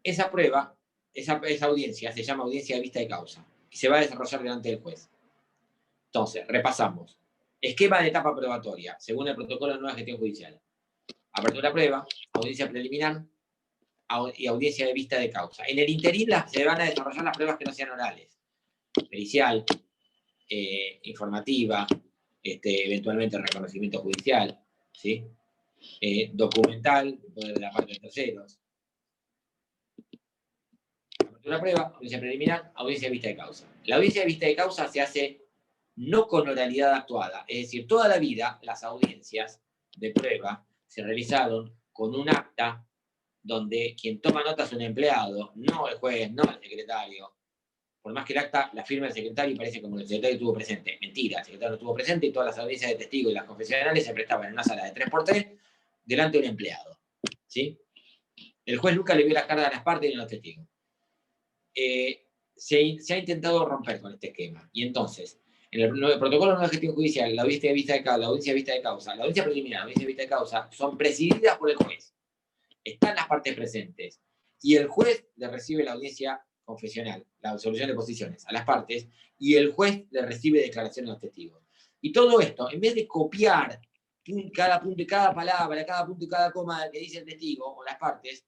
Esa prueba, esa audiencia se llama audiencia de vista de causa y se va a desarrollar delante del juez. Entonces, repasamos. Esquema de etapa probatoria, según el protocolo de nueva gestión judicial. Apertura a prueba, audiencia preliminar y audiencia de vista de causa. En el interín se van a desarrollar las pruebas que no sean orales. Pericial, informativa, eventualmente reconocimiento judicial, ¿sí? Documental, de la parte de terceros. Apertura a prueba, audiencia preliminar, audiencia de vista de causa. La audiencia de vista de causa se hace no con oralidad actuada, es decir, toda la vida las audiencias de prueba se realizaron con un acta donde quien toma nota es un empleado, no el juez, no el secretario. Por más que el acta la firma el secretario y parece como que el secretario estuvo presente. Mentira, el secretario no estuvo presente y todas las audiencias de testigos y las confesionales se prestaban en una sala de 3x3 delante de un empleado. ¿Sí? El juez nunca le vio las caras a las partes ni a los testigos. Se ha intentado romper con este esquema. Y entonces, en el protocolo de nueva gestión judicial, la audiencia de vista de causa, la audiencia de vista de causa, la audiencia preliminar, la audiencia de vista de causa, son presididas por el juez. Están las partes presentes. Y el juez le recibe la audiencia confesional, la absolución de posiciones a las partes, y el juez le recibe declaraciones a los testigos. Y todo esto, en vez de copiar cada punto y cada palabra, cada punto y cada coma que dice el testigo o las partes,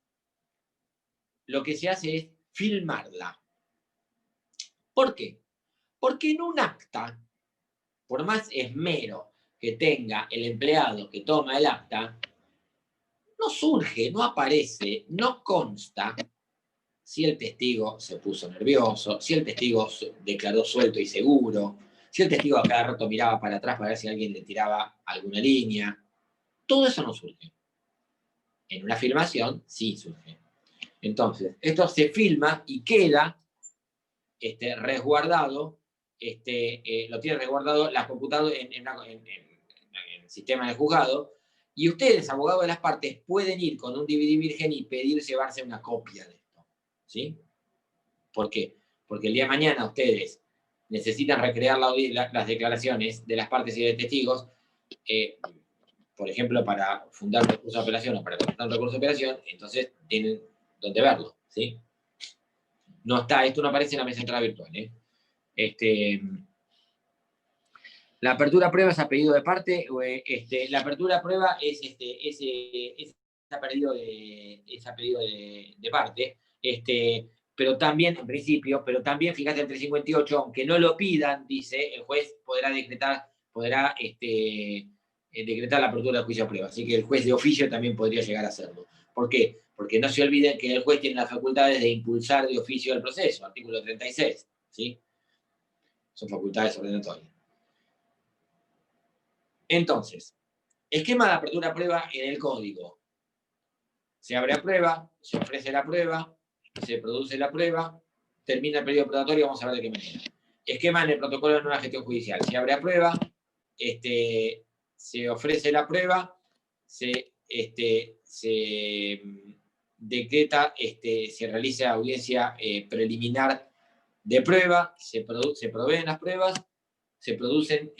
lo que se hace es filmarla. ¿Por qué? Porque en un acta, por más esmero que tenga el empleado que toma el acta, no surge, no aparece, no consta si el testigo se puso nervioso, si el testigo declaró suelto y seguro, si el testigo a cada rato miraba para atrás para ver si alguien le tiraba alguna línea. Todo eso no surge. En una filmación sí surge. Entonces, esto se filma y queda resguardado, lo tiene resguardado la computadora en el sistema del juzgado, y ustedes, abogados de las partes, pueden ir con un DVD virgen y pedir llevarse una copia de esto. ¿Sí? ¿Por qué? Porque el día de mañana ustedes necesitan recrear las declaraciones de las partes y de testigos, por ejemplo, para fundar un recurso de apelación o para presentar un recurso de apelación, entonces tienen donde verlo. ¿Sí? No está, esto no aparece en la mesa de entrada virtual. La apertura a prueba es a pedido de parte, la apertura a prueba es a pedido de parte, pero también, en principio, pero también, fíjate, el 358, aunque no lo pidan, dice, el juez podrá decretar, podrá decretar la apertura del juicio a prueba. Así que el juez de oficio también podría llegar a hacerlo. ¿Por qué? Porque no se olviden que el juez tiene las facultades de impulsar de oficio el proceso, artículo 36, ¿sí? Son facultades ordenatorias. Entonces, esquema de apertura a prueba en el código. Se abre a prueba, se ofrece la prueba, se produce la prueba, termina el periodo probatorio, vamos a ver de qué manera. Esquema en el protocolo de nueva gestión judicial. Se abre a prueba, se ofrece la prueba, se decreta, se realiza audiencia preliminar de prueba, se proveen las pruebas, se producen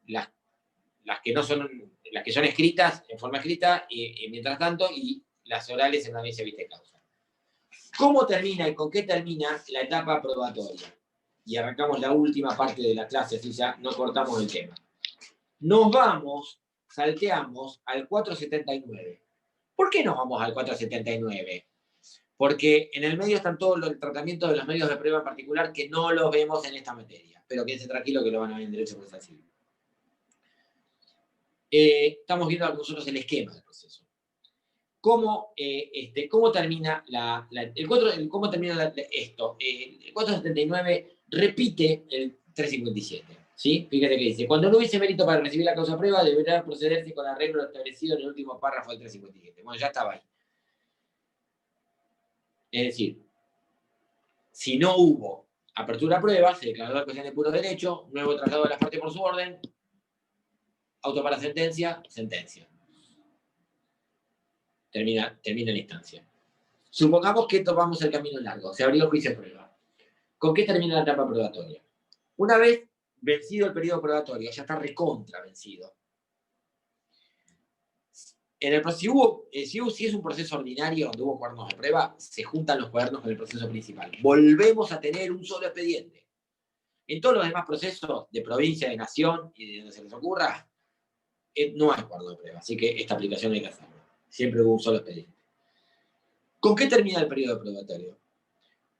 las que no son, las que son escritas en forma escrita, mientras tanto, y las orales en la audiencia vista de causa. ¿Cómo termina y con qué termina la etapa probatoria? Y arrancamos la última parte de la clase, así ya no cortamos el tema. Nos vamos, salteamos al 479. ¿Por qué nos vamos al 479? Porque en el medio están todos los tratamientos de los medios de prueba en particular que no los vemos en esta materia. Pero quédense tranquilo que lo van a ver en Derecho Procesal Civil. Estamos viendo nosotros el esquema del proceso. ¿Cómo termina cómo termina esto? El 479 repite el 357. ¿Sí? Fíjate que dice, cuando no hubiese mérito para recibir la causa prueba, deberá procederse con arreglo establecido en el último párrafo del 357. Bueno, ya estaba ahí. Es decir, si no hubo apertura a prueba, se declaró la cuestión de puro derecho, nuevo traslado de las partes por su orden, auto para sentencia, sentencia. Termina la instancia. Supongamos que tomamos el camino largo, se abrió el juicio de prueba. ¿Con qué termina la etapa probatoria? Una vez vencido el periodo probatorio, ya está recontra vencido. Si es un proceso ordinario donde hubo cuadernos de prueba, se juntan los cuadernos con el proceso principal. Volvemos a tener un solo expediente. En todos los demás procesos de provincia, de nación y de donde se les ocurra, no hay cuaderno de prueba. Así que esta aplicación hay que hacerlo. Siempre hubo un solo expediente. ¿Con qué termina el periodo probatorio?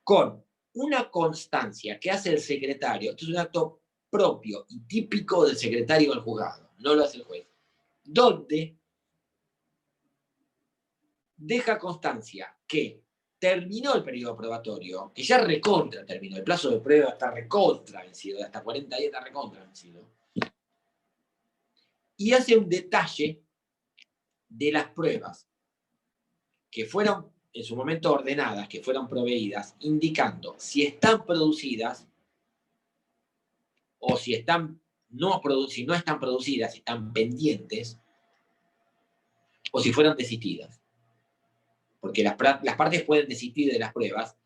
Con una constancia que hace el secretario. Esto es un acto propio y típico del secretario del juzgado, no lo hace el juez, donde deja constancia que terminó el periodo probatorio, que ya recontra terminó, el plazo de prueba está recontra vencido, de hasta 40 días está recontra vencido, y hace un detalle de las pruebas que fueron en su momento ordenadas, que fueron proveídas, indicando si están producidas o si no están producidas, si están pendientes, o si fueron desistidas. Porque las partes pueden desistir de las pruebas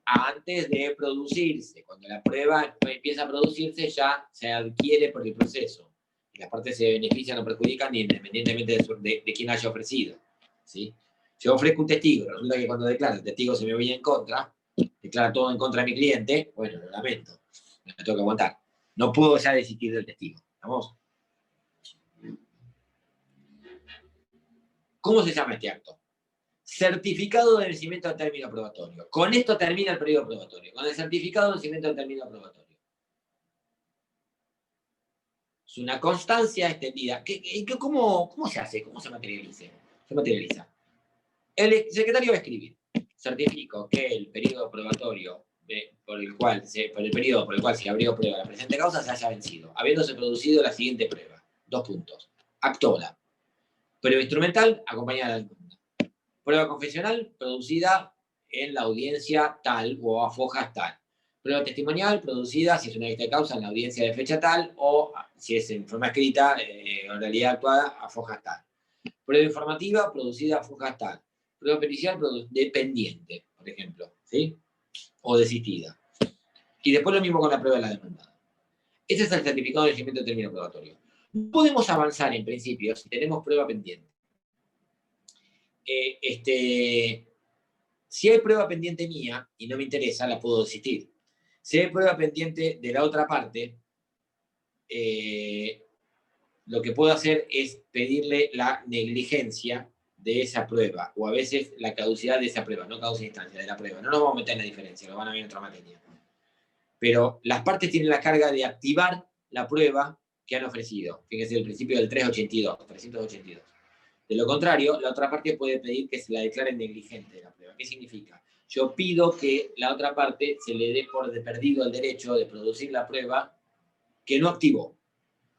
antes de producirse. Cuando la prueba empieza a producirse, ya se adquiere por el proceso. Y las partes se benefician o perjudican independientemente de quién haya ofrecido. ¿Sí? Yo ofrezco un testigo, resulta que cuando declara el testigo se me viene en contra, declara todo en contra de mi cliente, bueno, lo lamento, me tengo que aguantar. No puedo ya desistir del testigo. ¿Estamos? ¿Cómo se llama este acto? Certificado de vencimiento del término probatorio. Con esto termina el periodo probatorio, con el certificado de vencimiento del término probatorio. Es una constancia extendida. ¿Cómo se hace? ¿Cómo se materializa? Se materializa. El secretario va a escribir. Certifico que el periodo probatorio por el periodo por el cual se abrió prueba la presente causa se haya vencido, habiéndose producido la siguiente prueba. 2 puntos. Actola. Prueba instrumental acompañada de demanda. Prueba confesional producida en la audiencia tal o a fojas tal. Prueba testimonial producida, si es una vista de causa, en la audiencia de fecha tal o, si es en forma escrita, en realidad actuada, a fojas tal. Prueba informativa producida a fojas tal. Prueba pericial dependiente, por ejemplo, ¿sí? O desistida. Y después lo mismo con la prueba de la demandada. Ese es el certificado de vencimiento de término probatorio. No podemos avanzar en principio si tenemos prueba pendiente. Si hay prueba pendiente mía y no me interesa, la puedo desistir. Si hay prueba pendiente de la otra parte, lo que puedo hacer es pedirle la negligencia de esa prueba, o a veces la caducidad de esa prueba, no causa instancia de la prueba. No nos vamos a meter en la diferencia, lo van a ver en otra materia. Pero las partes tienen la carga de activar la prueba que han ofrecido. Fíjense el principio del 382. De lo contrario, la otra parte puede pedir que se la declaren negligente de la prueba. ¿Qué significa? Yo pido que la otra parte se le dé por de perdido el derecho de producir la prueba que no activó.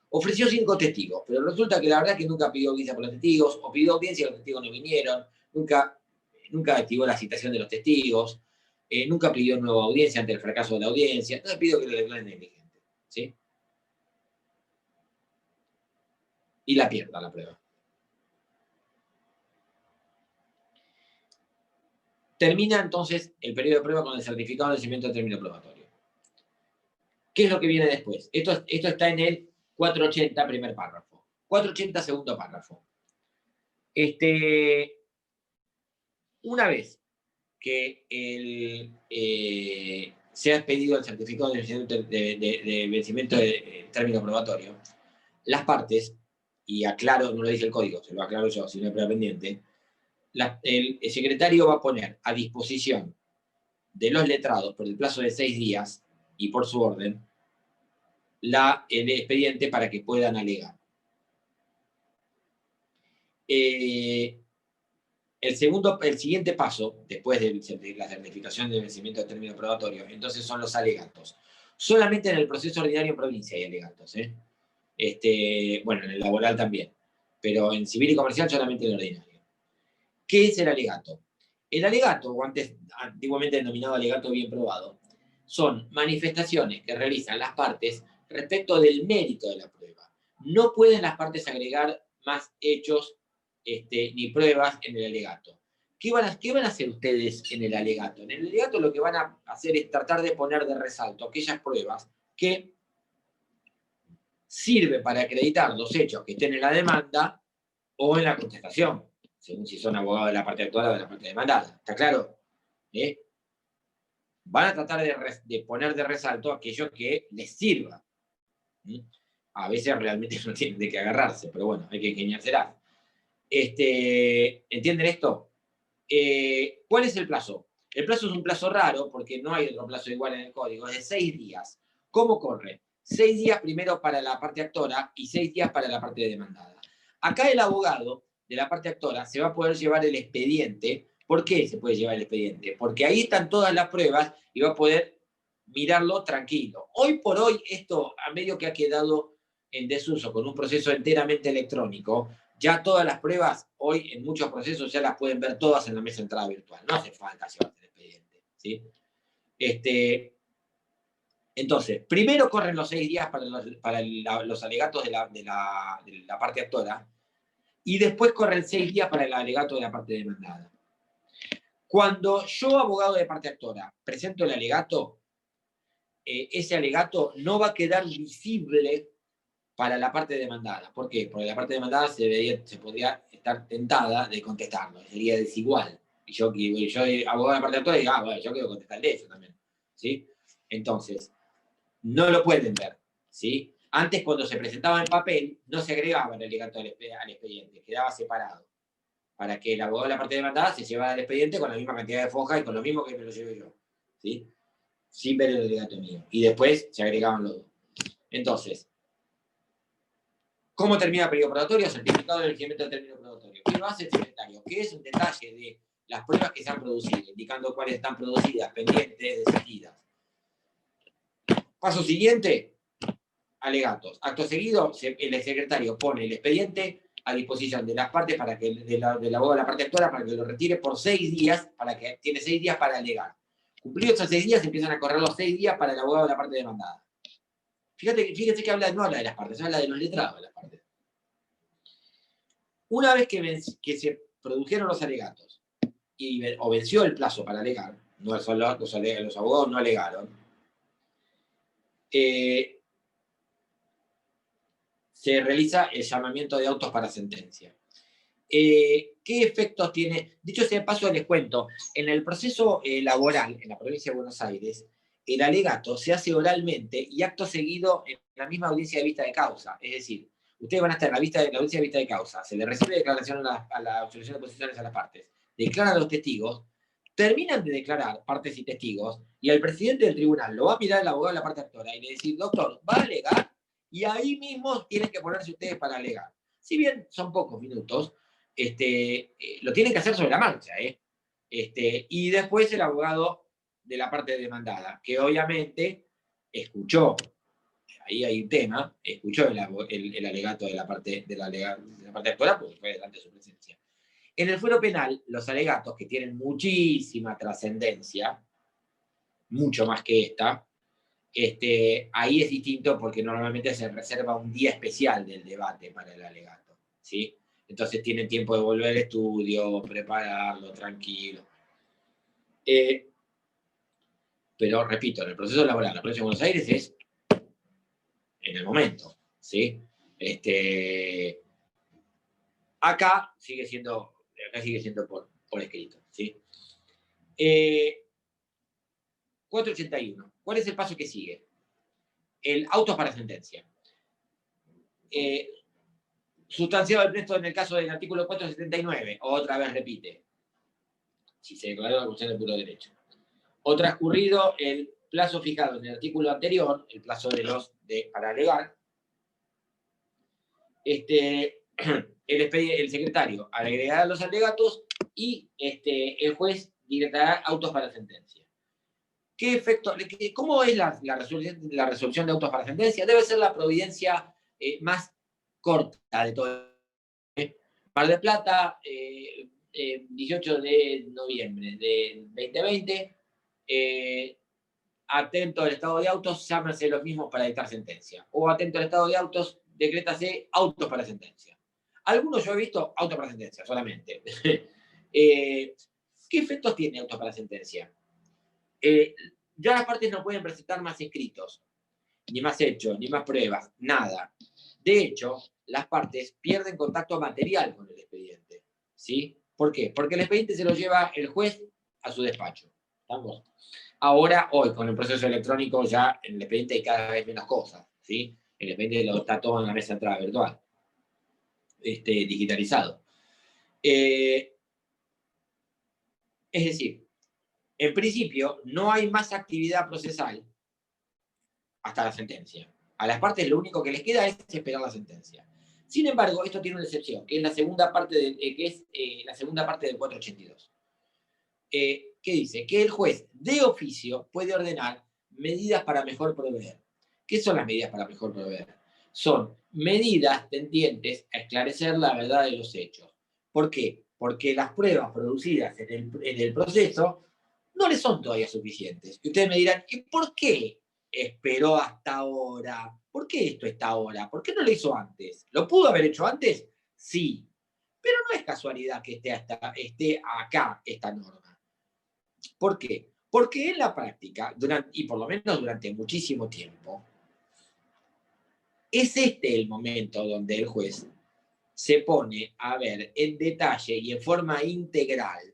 Ofreció 5 testigos, pero resulta que la verdad es que nunca pidió audiencia por los testigos, o pidió audiencia y los testigos no vinieron, nunca activó la citación de los testigos, nunca pidió nueva audiencia ante el fracaso de la audiencia, entonces pido que lo declaren negligente, ¿sí? Y la pierda la prueba. Termina entonces el periodo de prueba con el certificado de vencimiento del término probatorio. ¿Qué es lo que viene después? Esto está en el 480, primer párrafo. 480, segundo párrafo. Una vez que se ha expedido el certificado de vencimiento de término probatorio, las partes, y aclaro, no lo dice el código, se lo aclaro yo, si no hay prueba pendiente, el secretario va a poner a disposición de los letrados por el plazo de 6 días y por su orden el expediente para que puedan alegar. El siguiente paso, después de la certificación de vencimiento de término probatorio, entonces son los alegatos. Solamente en el proceso ordinario en provincia hay alegatos, bueno, en el laboral también, pero en civil y comercial solamente en el ordinario. ¿Qué es el alegato? El alegato, o antiguamente denominado alegato bien probado, son manifestaciones que realizan las partes respecto del mérito de la prueba. No pueden las partes agregar más hechos ni pruebas en el alegato. ¿Qué van a hacer ustedes en el alegato? En el alegato lo que van a hacer es tratar de poner de resalto aquellas pruebas que sirven para acreditar los hechos que estén en la demanda o en la contestación, según si son abogados de la parte actuada o de la parte demandada. ¿Está claro? Van a tratar de poner de resalto aquello que les sirva. A veces realmente no tienen de qué agarrarse, pero bueno, hay que ingeniárselas. ¿Entienden esto? ¿Cuál es el plazo? El plazo es un plazo raro porque no hay otro plazo igual en el código, es de 6 días. ¿Cómo corre? 6 días primero para la parte actora y 6 días para la parte demandada. Acá el abogado de la parte actora se va a poder llevar el expediente. ¿Por qué se puede llevar el expediente? Porque ahí están todas las pruebas y va a poder mirarlo tranquilo. Hoy por hoy esto a medio que ha quedado en desuso con un proceso enteramente electrónico, ya todas las pruebas hoy en muchos procesos ya las pueden ver todas en la mesa de entrada virtual. No hace falta llevarse el expediente, ¿sí? Entonces, primero corren los 6 días para los alegatos de la parte actora y después corren 6 días para el alegato de la parte demandada. Cuando yo, abogado de parte actora, presento el alegato, ese alegato no va a quedar visible para la parte demandada. ¿Por qué? Porque la parte demandada se podría estar tentada de contestarlo, sería desigual. Y yo abogado de la parte actora, digo, bueno, yo quiero contestarle eso también. ¿Sí? Entonces, no lo pueden ver. ¿Sí? Antes, cuando se presentaba en papel, no se agregaba el alegato al expediente, quedaba separado. Para que el abogado de la parte demandada se llevara el expediente con la misma cantidad de fojas y con lo mismo que me lo llevo yo. ¿Sí? Sin ver el alegato mío. Y después se agregaban los dos. Entonces, ¿cómo termina el periodo probatorio? Certificado de vencimiento del término probatorio. ¿Qué lo hace el secretario? ¿Qué es un detalle de las pruebas que se han producido, indicando cuáles están producidas, pendientes, decididas? Paso siguiente, alegatos. Acto seguido, el secretario pone el expediente a disposición de las partes para que del abogado de la parte actora para que lo retire por 6 días, para que tiene 6 días para alegar. Cumplidos esos 6 días, empiezan a correr los 6 días para el abogado de la parte demandada. Fíjense que no habla de las partes, habla de los letrados de las partes. Una vez que se produjeron los alegatos o venció el plazo para alegar, los abogados no alegaron, se realiza el llamamiento de autos para sentencia. ¿Qué efectos tiene? Dicho sea de paso, les cuento, en el proceso laboral en la provincia de Buenos Aires, el alegato se hace oralmente y acto seguido en la misma audiencia de vista de causa. Es decir, ustedes van a estar en la audiencia de vista de causa, se le recibe declaración a la observación de posiciones a las partes, declaran a los testigos, terminan de declarar partes y testigos, y el presidente del tribunal lo va a mirar al abogado de la parte actora y le decir, doctor, ¿va a alegar? y ahí mismo tienen que ponerse ustedes para alegar. Si bien son pocos minutos, lo tienen que hacer sobre la marcha, ¿eh? Y después el abogado de la parte demandada, que obviamente escuchó, ahí hay un tema, escuchó el alegato de la parte actora, porque fue delante de su presencia. En el fuero penal, los alegatos que tienen muchísima trascendencia, mucho más que esta, ahí es distinto porque normalmente se reserva un día especial del debate para el alegato, ¿sí? Entonces tienen tiempo de volver al estudio, prepararlo, tranquilo. Pero repito, en el proceso laboral, la provincia de Buenos Aires es en el momento, ¿sí? Acá sigue siendo por escrito, ¿sí? 481. ¿Cuál es el paso que sigue? El auto para sentencia. Sustanciado el presto en el caso del artículo 479, otra vez repite, si se declaró la cuestión de puro derecho. O transcurrido el plazo fijado en el artículo anterior, el plazo para alegar, el secretario agregará los alegatos y el juez dictará autos para sentencia. ¿Qué efecto? ¿Cómo es la resolución de autos para sentencia? Debe ser la providencia más corta de todo. Mar del Plata, 18 de noviembre de 2020, atento al estado de autos, llámense los mismos para dictar sentencia. O atento al estado de autos, decrétase autos para sentencia. Algunos yo he visto autos para sentencia solamente. ¿Qué efectos tiene autos para sentencia? Ya las partes no pueden presentar más escritos, ni más hechos, ni más pruebas, nada. De hecho, las partes pierden contacto material con el expediente. ¿Sí? ¿Por qué? Porque el expediente se lo lleva el juez a su despacho. ¿Estamos? Ahora, hoy, con el proceso electrónico, ya en el expediente hay cada vez menos cosas. ¿Sí? El expediente está todo en la mesa de entrada virtual, digitalizado. Es decir, en principio, no hay más actividad procesal hasta la sentencia. A las partes lo único que les queda es esperar la sentencia. Sin embargo, esto tiene una excepción, que es la segunda parte del 482. ¿Qué dice? Que el juez de oficio puede ordenar medidas para mejor proveer. ¿Qué son las medidas para mejor proveer? Son medidas tendientes a esclarecer la verdad de los hechos. ¿Por qué? Porque las pruebas producidas en el proceso no le son todavía suficientes. Y ustedes me dirán, ¿y por qué esperó hasta ahora? ¿Por qué esto está ahora? ¿Por qué no lo hizo antes? ¿Lo pudo haber hecho antes? Sí. Pero no es casualidad que esté acá esta norma. ¿Por qué? Porque en la práctica, y por lo menos durante muchísimo tiempo, es el momento donde el juez se pone a ver en detalle y en forma integral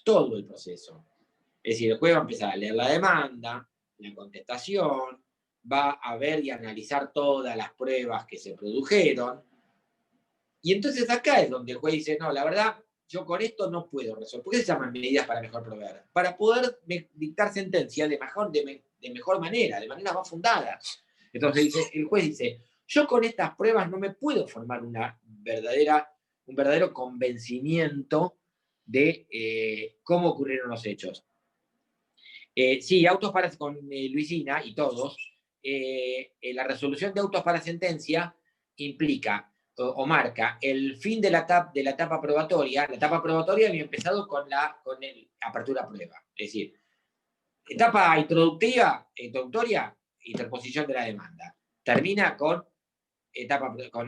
todo el proceso. Es decir, el juez va a empezar a leer la demanda, la contestación, va a ver y analizar todas las pruebas que se produjeron. Y entonces acá es donde el juez dice, no, la verdad, yo con esto no puedo resolver. ¿Por qué se llaman medidas para mejor proveer? Para poder dictar sentencia de mejor manera, de manera más fundada. Entonces el juez dice, yo con estas pruebas no me puedo formar un verdadero convencimiento de cómo ocurrieron los hechos. Sí, autos para con Luisina y todos, la resolución de autos para sentencia implica o marca el fin de la etapa probatoria. La etapa probatoria había empezado con apertura prueba. Es decir, etapa introductoria, interposición de la demanda. Termina con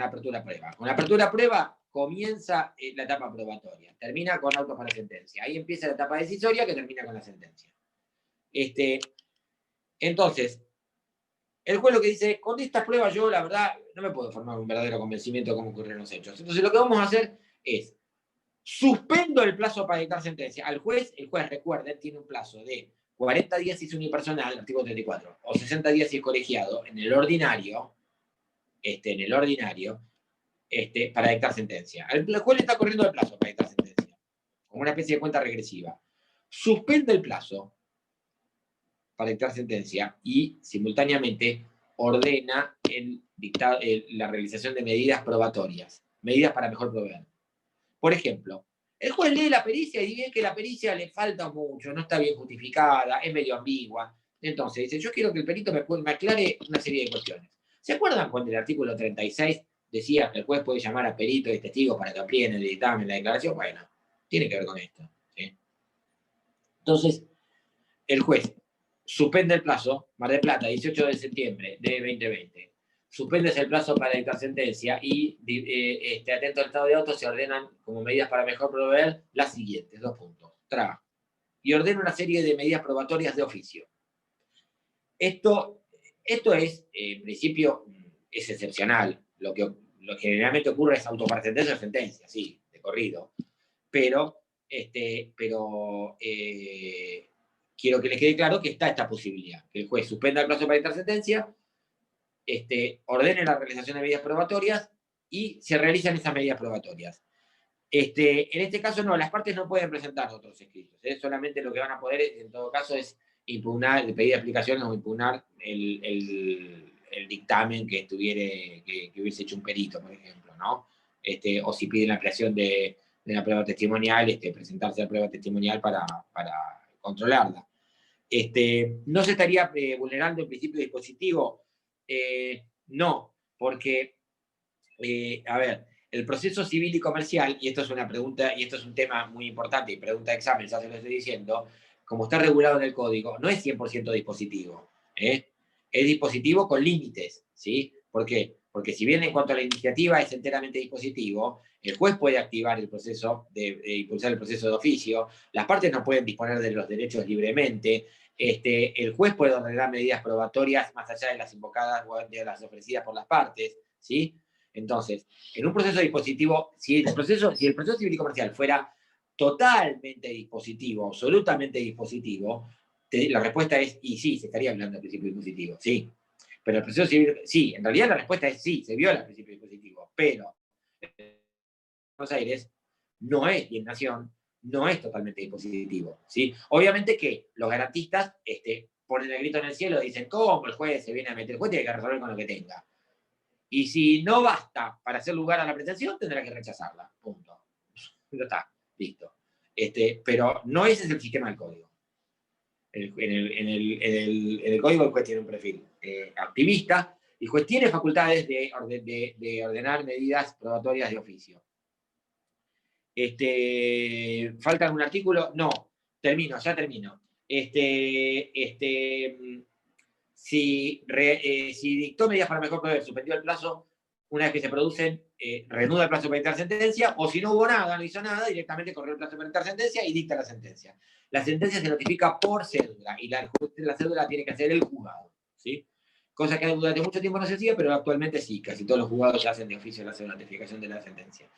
apertura prueba. Con apertura prueba comienza la etapa probatoria. Termina con autos para sentencia. Ahí empieza la etapa decisoria que termina con la sentencia. Entonces, el juez lo que dice, con estas pruebas yo, la verdad, no me puedo formar un verdadero convencimiento de cómo ocurrieron los hechos. Entonces, lo que vamos a hacer es, suspendo el plazo para dictar sentencia. El juez, recuerden, tiene un plazo de 40 días si es unipersonal, artículo 34, o 60 días si es colegiado, en el ordinario, para dictar sentencia. El juez le está corriendo el plazo para dictar sentencia, como una especie de cuenta regresiva. Suspende el plazo para dictar sentencia y simultáneamente ordena la realización de medidas probatorias, medidas para mejor proveer. Por ejemplo, el juez lee la pericia y ve que la pericia le falta mucho, no está bien justificada, es medio ambigua. Entonces dice, yo quiero que el perito me aclare una serie de cuestiones. ¿Se acuerdan cuando el artículo 36 decía que el juez puede llamar a peritos y testigos para que amplíen el dictamen, la declaración? Bueno, tiene que ver con esto. ¿Sí? Entonces, el juez suspende el plazo, Mar del Plata, 18 de septiembre de 2020. Suspende el plazo para dictar sentencia y, atento al estado de auto, se ordenan como medidas para mejor proveer las siguientes, 2 puntos. Trabajo. Y ordena una serie de medidas probatorias de oficio. Esto es, en principio, es excepcional. Lo que generalmente ocurre es autoparsentencia o sentencia, sí, de corrido. Pero quiero que les quede claro que está esta posibilidad, que el juez suspenda el plazo para dictar sentencia, ordene la realización de medidas probatorias y se realizan esas medidas probatorias. En este caso no, las partes no pueden presentar otros escritos, solamente lo que van a poder en todo caso es impugnar, pedir explicaciones o impugnar el dictamen que hubiese hecho un perito, por ejemplo, ¿no? O si piden la ampliación de la prueba testimonial, presentarse a la prueba testimonial para controlarla. ¿No se estaría vulnerando el principio dispositivo? No, porque, a ver, el proceso civil y comercial, y esto es una pregunta, y esto es un tema muy importante, y pregunta de examen, ya se lo estoy diciendo, como está regulado en el código, no es 100% dispositivo, es dispositivo con límites, ¿sí? ¿Por qué? Porque si bien en cuanto a la iniciativa es enteramente dispositivo, el juez puede activar el proceso, impulsar el proceso de oficio, las partes no pueden disponer de los derechos libremente, el juez puede ordenar medidas probatorias más allá de las invocadas o de las ofrecidas por las partes, ¿sí? Entonces, en un proceso dispositivo, si el proceso civil y comercial fuera totalmente dispositivo, absolutamente dispositivo, la respuesta es, y sí, se estaría hablando del principio dispositivo, sí. Pero el proceso civil, sí, en realidad la respuesta es sí, se viola el principio dispositivo, pero en Buenos Aires no es, y en Nación, no es totalmente dispositivo, ¿sí? Obviamente que los garantistas ponen el grito en el cielo y dicen, ¿cómo el juez se viene a meter? El juez tiene que resolver con lo que tenga. Y si no basta para hacer lugar a la apreciación, tendrá que rechazarla. Punto. Ya está, listo. Pero no ese es el sistema del código. En el código el juez tiene un perfil activista, y el juez tiene facultades de ordenar medidas probatorias de oficio. ¿Falta algún artículo? No. Ya termino. Si dictó medidas para mejor proveer, suspendió el plazo, una vez que se producen, reanuda el plazo para dictar sentencia, o si no hubo nada, no hizo nada, directamente corrió el plazo para dictar sentencia y dicta la sentencia. La sentencia se notifica por cédula, y la cédula tiene que hacer el juzgado, ¿sí? Cosa que durante mucho tiempo no se hacía, pero actualmente sí, casi todos los juzgados ya hacen de oficio la notificación de la sentencia.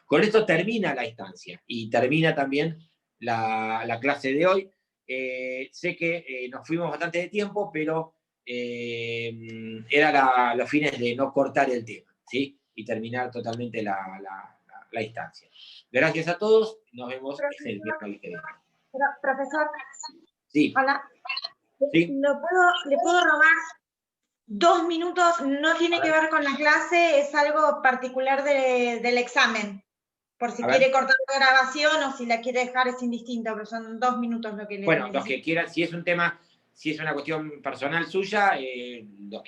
Con esto termina la instancia, y termina también la clase de hoy. Sé que nos fuimos bastante de tiempo, pero era los fines de no cortar el tema, ¿sí? Y terminar totalmente la instancia. Gracias a todos, nos vemos el miércoles que viene. Profesor, sí. Hola. ¿Sí? ¿Le puedo robar 2 minutos? No tiene que ver con la clase, es algo particular del examen. Por si quiere cortar la grabación o si la quiere dejar es indistinto, pero son 2 minutos lo que le Bueno, los que quieran, si es un tema, si es una cuestión personal suya, los